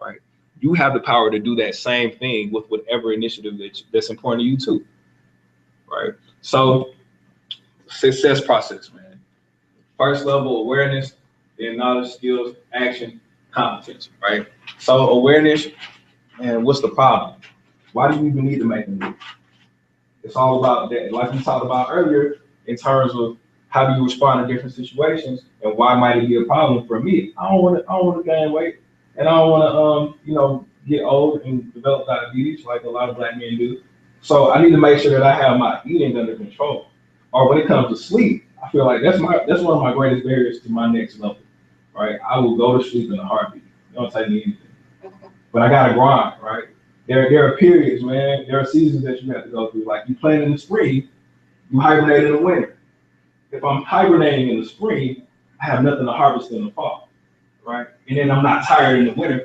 Speaker 1: right? You have the power to do that same thing with whatever initiative that's important to you too, right? So success process, man. First level, awareness, then knowledge, skills, action, competence, right? So awareness, and what's the problem? Why do you even need to make a move? It's all about that. Like we talked about earlier, in terms of how do you respond to different situations, and why might it be a problem for me? I don't want to gain weight, and I don't want to get old and develop diabetes like a lot of Black men do. So I need to make sure that I have my eating under control. Or when it comes to sleep, I feel like that's one of my greatest barriers to my next level, right? I will go to sleep in a heartbeat. It don't take me anything. But I gotta grind, right? There are periods, man. There are seasons that you have to go through. Like, you plant in the spring, you hibernate in the winter. If I'm hibernating in the spring, I have nothing to harvest in the fall, right? And then I'm not tired in the winter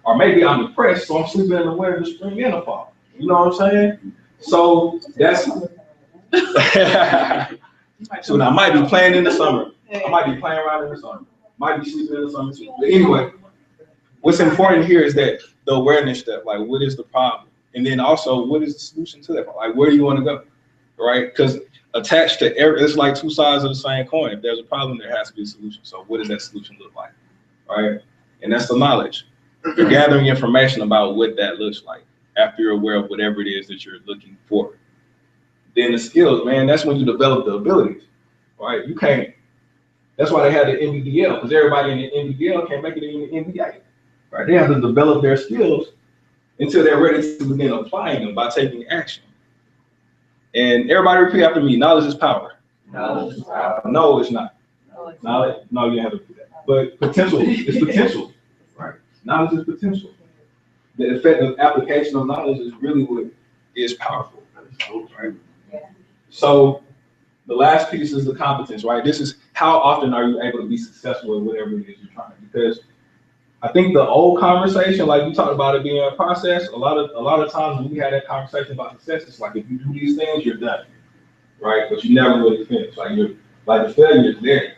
Speaker 1: or maybe I'm depressed, so I'm sleeping in the winter, the spring, and the fall. You know what I'm saying? So that's so now I might be playing in the summer. I might be playing around in the summer. Might be sleeping in the summer too. But anyway, what's important here is that the awareness that, like, what is the problem? And then also, what is the solution to that? Like, where do you want to go, right? Because attached to it's like two sides of the same coin. If there's a problem, there has to be a solution. So what does that solution look like, right? And that's the knowledge. You're gathering information about what that looks like after you're aware of whatever it is that you're looking for. Then the skills, man, that's when you develop the abilities, right? You can't. That's why they had the NBDL, because everybody in the NBDL can't make it in the NBA, right? They have to develop their skills until they're ready to begin applying them by taking action. And everybody repeat after me: knowledge is power.
Speaker 8: Knowledge is power.
Speaker 1: No, it's not. Knowledge, no, you have to do that. But potential is potential, right? Knowledge is potential. The effective application of knowledge is really what is powerful, right? So the last piece is the competence, right? This is how often are you able to be successful at whatever it is you're trying. Because I think the old conversation, like you talked about it being a process, a lot of times when we had that conversation about success, it's like, if you do these things, you're done, right? But you never really finish. Like the failure is there.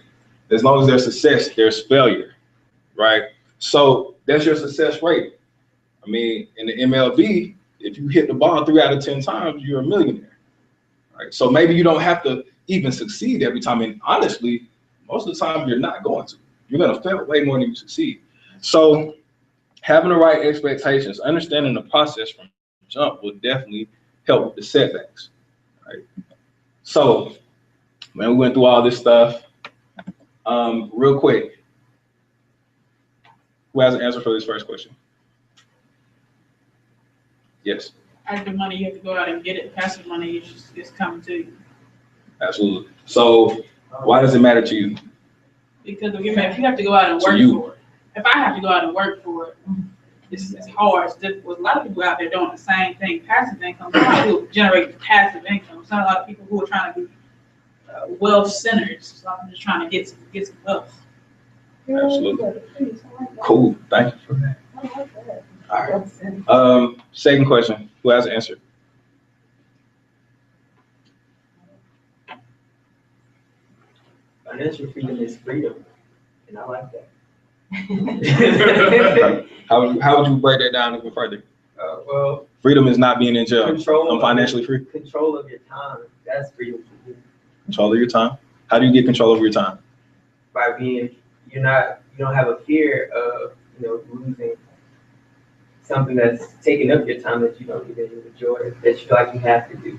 Speaker 1: As long as there's success, there's failure, right? So that's your success rate. I mean, in the MLB, if you hit the ball 3 out of 10 times, you're a millionaire, right? So maybe you don't have to even succeed every time. And honestly, most of the time you're not going to. You're going to fail way more than you succeed. So having the right expectations, understanding the process from the jump will definitely help with the setbacks, right? So, man, we went through all this stuff. Real quick, who has an answer for this first question? Yes.
Speaker 9: Active money, you have to go out and get it. Passive money, it's coming to you.
Speaker 1: Absolutely. So why does it matter to you?
Speaker 9: Because if you have to go out and work for it, if I have to go out and work for it, it's hard. It's difficult. A lot of people out there doing the same thing. Passive income. A lot of people generate passive income. It's not a lot of people who are trying to be wealth centered. So I'm just trying to get some wealth.
Speaker 1: Absolutely. Cool. Thank you for that. All right. Second question. Who has an answer?
Speaker 8: Financial freedom is freedom, and I like that.
Speaker 1: How would you break that down even further?
Speaker 8: Well,
Speaker 1: freedom is not being in jail. I'm financially free.
Speaker 8: Control of your time. That's freedom for me.
Speaker 1: Control of your time. How do you get control over your time?
Speaker 8: By being, you don't have a fear of, losing something that's taking up your time that you don't even enjoy, that you feel like you have to do.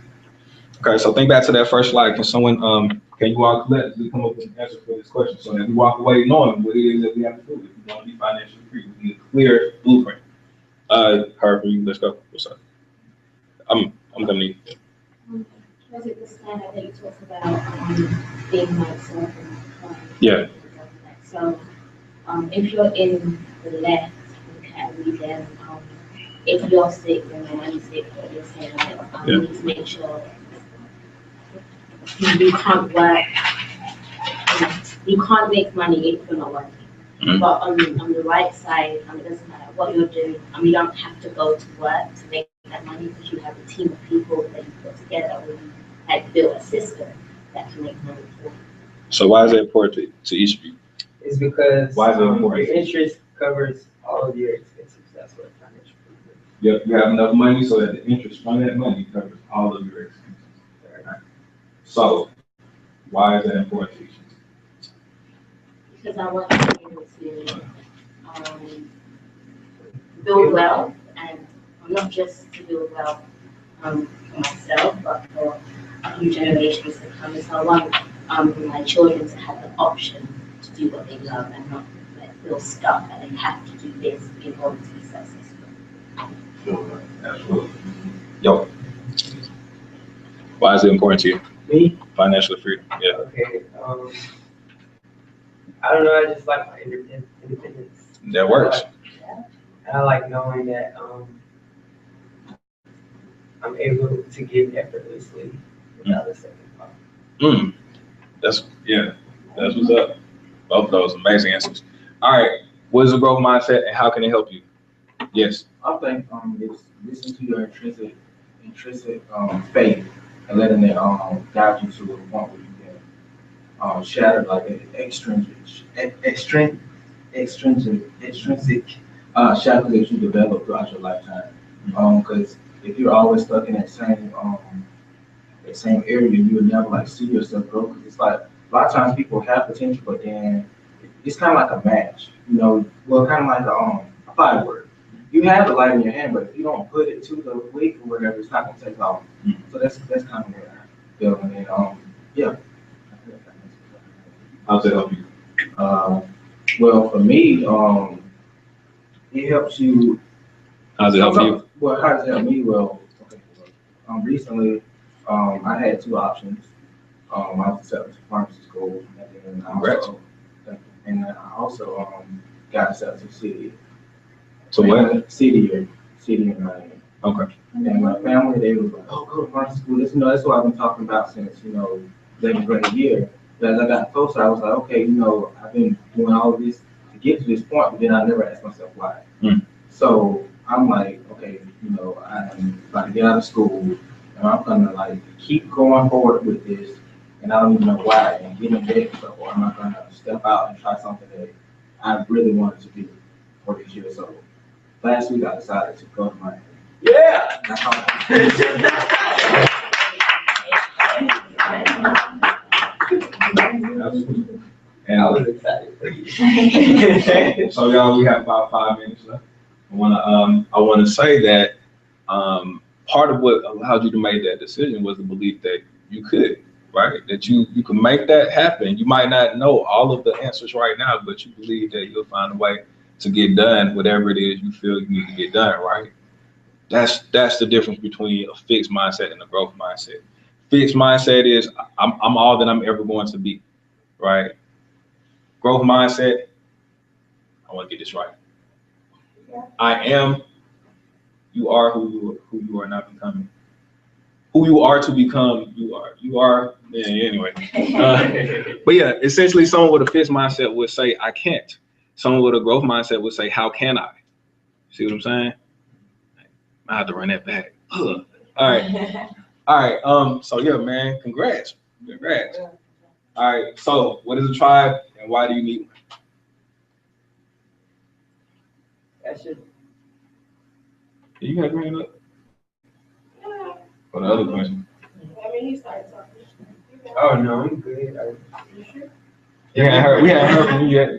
Speaker 1: Okay, so think back to that first slide. Can someone, can you all collectively come up with an answer for this question so that we walk away knowing what it is that we have to do if we want to be financially free? We need a clear blueprint. Harper, let's go. What's up? I'm coming in.
Speaker 2: Was it this time that you talked about being myself and
Speaker 1: yeah.
Speaker 2: So if you're in the left category, then if you're sick, then my money's sick, but you're saying that you need to make sure you can't work, you can't make money if you're not working. Mm-hmm. But on the right side, it doesn't matter what you're doing. You don't have to go to work to make that money because you have a team of people that you put together or you like build a system that can make money for you.
Speaker 1: So why is it important to each of you?
Speaker 8: It's because
Speaker 1: why is it important?
Speaker 8: Your interest covers all of your expenses. That's what financial freedom is.
Speaker 1: Yep, you have enough money so that the interest from that money covers all of your expenses. Right. So why is that important to each of you?
Speaker 2: Because I want to be able to build wealth, and not just to build wealth for myself, but for a few generations to come. So I want my children to have the option to do what they love and not feel stuck and they have to do this in order to be successful.
Speaker 1: Sure, absolutely. Yo, why is it important to you?
Speaker 8: Me?
Speaker 1: Financial freedom. Yeah.
Speaker 8: Okay. I don't know. I just like my independence.
Speaker 1: That works.
Speaker 8: I like knowing that I'm able to give effortlessly without a second thought.
Speaker 1: That's what's up. Both of those amazing answers. All right, what is a growth mindset and how can it help you? Yes.
Speaker 12: I think it's listening to your intrinsic faith and letting it guide you to a point where you can shatter like an extrinsic shackles that you develop throughout your lifetime. Because if you're always stuck in that same area, you would never like see yourself grow. Because it's like a lot of times people have potential, but then it's kind of like a match, you know. Well, kind of like a firework. You have the light in your hand, but if you don't put it to the wick or whatever, it's not gonna take off. So that's kind of what I feel. And then yeah.
Speaker 1: How's that help you?
Speaker 12: Well, for me, it helps you.
Speaker 1: How's it help you?
Speaker 12: Well, how does it help me? Well, okay. Recently, I had two options. I was accepted to pharmacy school, and then I also got accepted to city.
Speaker 1: So what?
Speaker 12: City in Miami.
Speaker 1: Okay.
Speaker 12: And my family, they was like, "Oh, go to pharmacy school." That's what I've been talking about since 11th grade year. But as I got closer, I was like, okay, I've been doing all of this to get to this point, but then I never asked myself why. So I'm like, okay, I'm about to get out of school, and I'm gonna like keep going forward with this, and I don't even know why, and get in debt, or am I gonna step out and try something that I really wanted to do for this year? So last week I decided to go to Miami.
Speaker 8: Yeah.
Speaker 1: Absolutely.
Speaker 8: And I was excited for you.
Speaker 1: So y'all, we have about 5 minutes left. I wanna say that part of what allowed you to make that decision was the belief that you could, right? That you could make that happen. You might not know all of the answers right now, but you believe that you'll find a way to get done whatever it is you feel you need to get done, right? That's the difference between a fixed mindset and a growth mindset. Fixed mindset is I'm all that I'm ever going to be, right? Growth mindset, I want to get this right. I am, you are who you are not becoming. Who you are to become, you are. You are, yeah, anyway. But yeah, essentially someone with a fixed mindset would say, I can't. Someone with a growth mindset would say, how can I? See what I'm saying? I have to run that back. All right. All right. So yeah, man, congrats. All right. So what is a tribe and why do you need one?
Speaker 8: That should.
Speaker 1: You got to bring it up. For the other question.
Speaker 9: I mean, he started talking.
Speaker 8: Oh no, I'm good.
Speaker 1: We hadn't heard from you yet.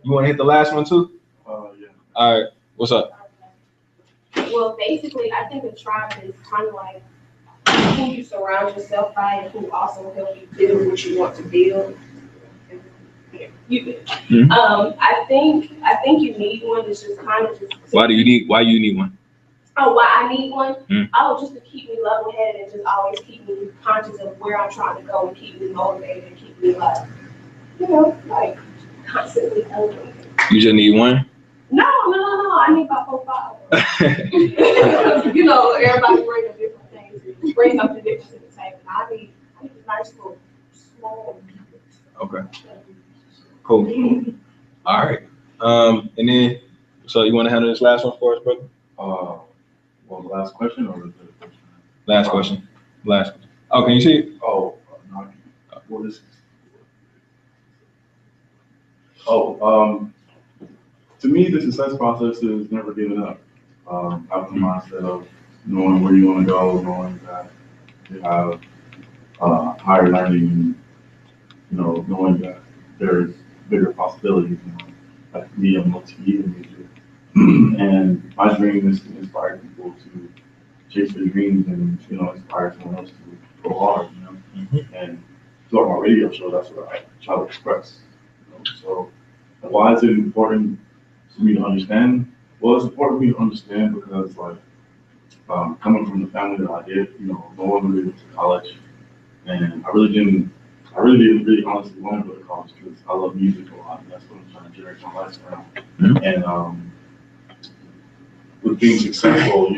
Speaker 1: You want to hit the last one too?
Speaker 6: Yeah.
Speaker 1: All right. What's up?
Speaker 14: Well, basically, I think a tribe is kind of like who you surround yourself by and who also help you build what you want to build. I think you need one. It's just kind of just.
Speaker 1: Why you need one?
Speaker 14: Oh, why I need one? Oh, just to keep me level-headed and just always keep me conscious of where I'm trying to go and keep me motivated and keep me like, like constantly elevated.
Speaker 1: You just need one?
Speaker 14: No. I need about 4 or 5. Everybody bring up different things, bring something different to the table. I need a nice little small.
Speaker 1: Okay. Cool. All right. And then, so you want to handle this last one for us, brother?
Speaker 15: Well, the last question or the
Speaker 1: last question? Last question. Oh, can you see it?
Speaker 15: Oh, no. What is this? Oh, to me, the success process is never giving up. Having the mindset of knowing where you want to go, knowing that you have higher learning, knowing that there's bigger possibilities. Like me, I'm multi-media major, and my dream is to inspire people to chase their dreams and inspire someone else to go hard. And throughout my radio show, that's what I try to express. So why is it important for me to understand? Well, it's important for me to understand because, like, coming from the family that I did, no one really went to college, and I really didn't really honestly want to go to college because I love music a lot, and that's what I'm trying to generate my lifestyle. And with being successful,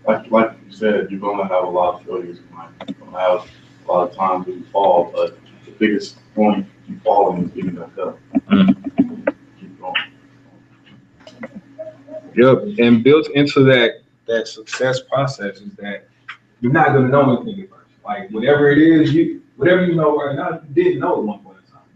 Speaker 15: like you said, you're going to have a lot of failures in life. You're going to have a lot of times when you fall, but the biggest point you falling is getting back up. Keep going.
Speaker 1: Yep, and built into that success process is that you're not gonna know anything at first. Like whatever it is, whatever you know right now, you didn't know at one point in time.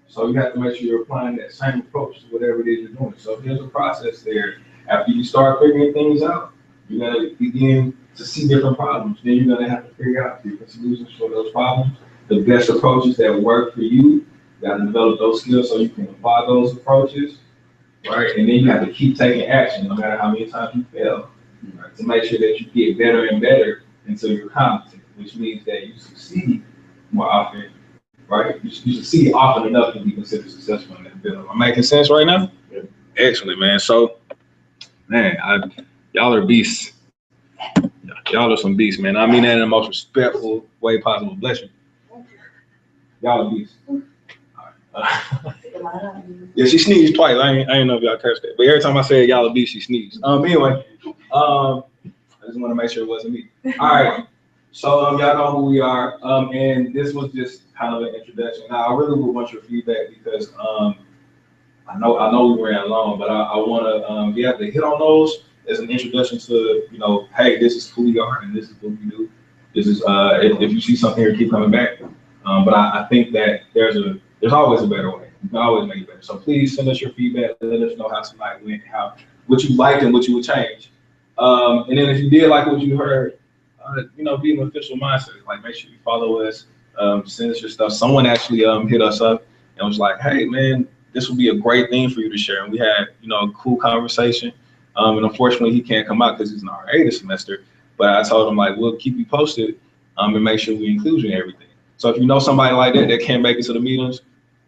Speaker 1: So you have to make sure you're applying that same approach to whatever it is you're doing. So there's a process there. After you start figuring things out, you're gonna begin to see different problems. Then you're gonna have to figure out different solutions for those problems, the best approaches that work for you. You gotta develop those skills so you can apply those approaches. Right, and then you have to keep taking action no matter how many times you fail, right, to make sure that you get better and better until you're competent, which means that you succeed more often, right? You succeed often enough to be considered successful in that field. Am I making sense right now? Yeah. Excellent, man. So, man, y'all are beasts. Y'all are some beasts, man. I mean that in the most respectful way possible. Bless you. Y'all are beasts. Yeah, she sneezed twice. I ain't know if y'all catch that. But every time I said y'all a beast, she sneezed. Anyway, I just want to make sure it wasn't me. All right. So y'all know who we are. And this was just kind of an introduction. Now I really would want your feedback because I know we ran long, but I want to be able to hit on those as an introduction to hey, this is who we are and this is what we do. This is if you see something here, keep coming back. But I think that there's always a better way. You can always make it better. So please send us your feedback. Let us know how tonight went, what you liked and what you would change. And then if you did like what you heard, be an official mindset. Like make sure you follow us, send us your stuff. Someone actually hit us up and was like, hey man, this would be a great thing for you to share. And we had, a cool conversation. And unfortunately he can't come out because he's in RA this semester. But I told him like, we'll keep you posted and make sure we include you in everything. So if you know somebody like that can't make it to the meetings,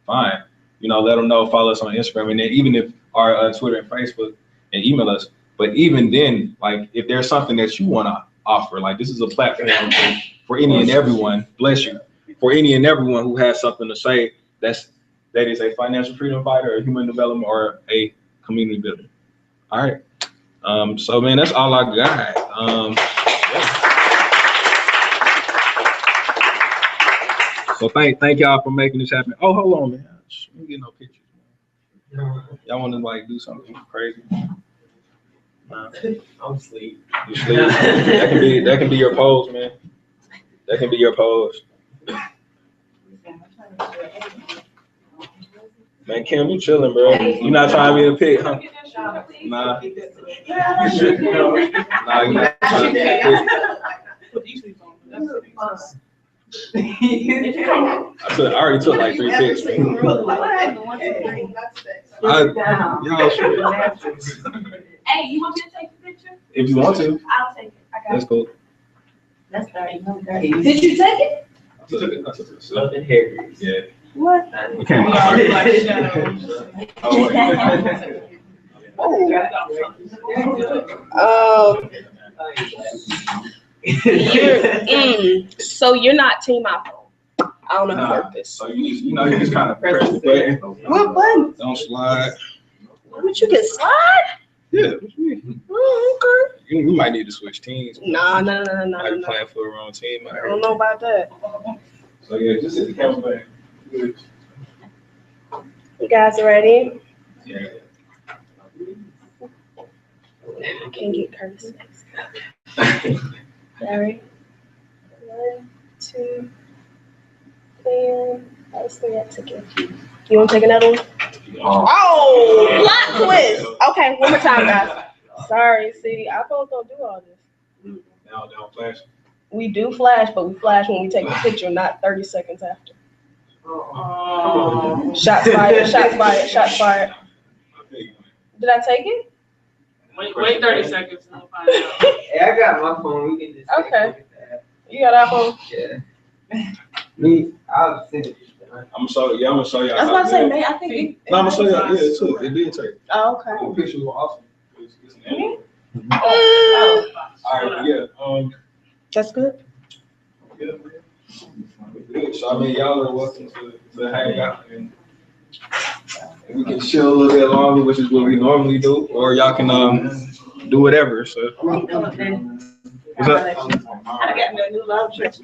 Speaker 1: fine. Let them know, follow us on Instagram. And then even if our Twitter and Facebook and email us, but even then, like if there's something that you want to offer, like this is a platform for any and everyone, bless you, for any and everyone who has something to say that is a financial freedom fighter, a human development, or a community builder. All right. So man, that's all I got. Yeah. So thank y'all for making this happen. Oh, hold on, man. I don't get no pictures. Y'all want to like do something crazy?
Speaker 8: I'm asleep.
Speaker 1: You sleep? That can be your pose, man. That can be your pose. Man, Kim, you chilling, bro. You not trying to be a pig, huh? Nah. Nah, you not trying to be a pig. I already took like 3 pics.
Speaker 9: Hey, you want me to take the picture?
Speaker 1: If you want to.
Speaker 9: I'll take it. I got
Speaker 1: That's cool.
Speaker 7: That's 30. No, 30.
Speaker 14: Did you take it?
Speaker 1: I took it. So,
Speaker 8: Something hairy.
Speaker 1: yeah.
Speaker 14: What?
Speaker 1: We came
Speaker 9: We
Speaker 1: out
Speaker 9: are
Speaker 1: right.
Speaker 9: like shadows.
Speaker 14: So you're not team iPhone. I don't know how to work this.
Speaker 1: So you just kind of press the button.
Speaker 14: What button?
Speaker 1: Don't slide.
Speaker 14: But you can slide?
Speaker 1: Yeah. What you mean?
Speaker 14: Oh, okay.
Speaker 1: We might need to switch teams.
Speaker 14: Nah.
Speaker 1: Like playing for the wrong team.
Speaker 14: I don't know about that.
Speaker 1: So yeah, just hit the camera back. Good.
Speaker 14: You guys ready?
Speaker 1: Yeah.
Speaker 14: I can't get Curtis next. Ready? 1, 2, and that was 3. I took it. You want to take another one? Oh, plot twist. Okay, one more time, guys. Sorry, see, iPhones don't do all this.
Speaker 1: Now flash.
Speaker 14: We do flash, but we flash when we take a picture, not 30 seconds after.
Speaker 9: Oh.
Speaker 14: Shots fired, shots fired, shots fired. Did I take it?
Speaker 9: Wait 30 seconds and we'll find out.
Speaker 8: Hey, I got my phone. We can just
Speaker 14: Okay. You got iPhone?
Speaker 8: Yeah. Me, I'll send it.
Speaker 1: I'm gonna show you.
Speaker 14: I was about to say, man, I think it.
Speaker 1: No, I'm gonna show you. Yeah, it took. It did take.
Speaker 14: Oh, okay.
Speaker 1: The pictures were awesome. It's an animal.
Speaker 9: Oh.
Speaker 1: All right, yeah.
Speaker 14: That's good.
Speaker 1: Yeah. Good. So I mean, y'all are welcome to hang out and we can chill a little bit longer, which is what we normally do, or y'all can do whatever. So. What's up?
Speaker 9: I got no new love trick.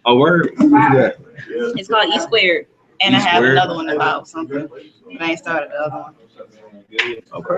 Speaker 1: A word? What's that?
Speaker 16: It's called E Squared. And I have
Speaker 1: E-squared?
Speaker 16: another one about something. But I ain't started the other one.
Speaker 1: Okay.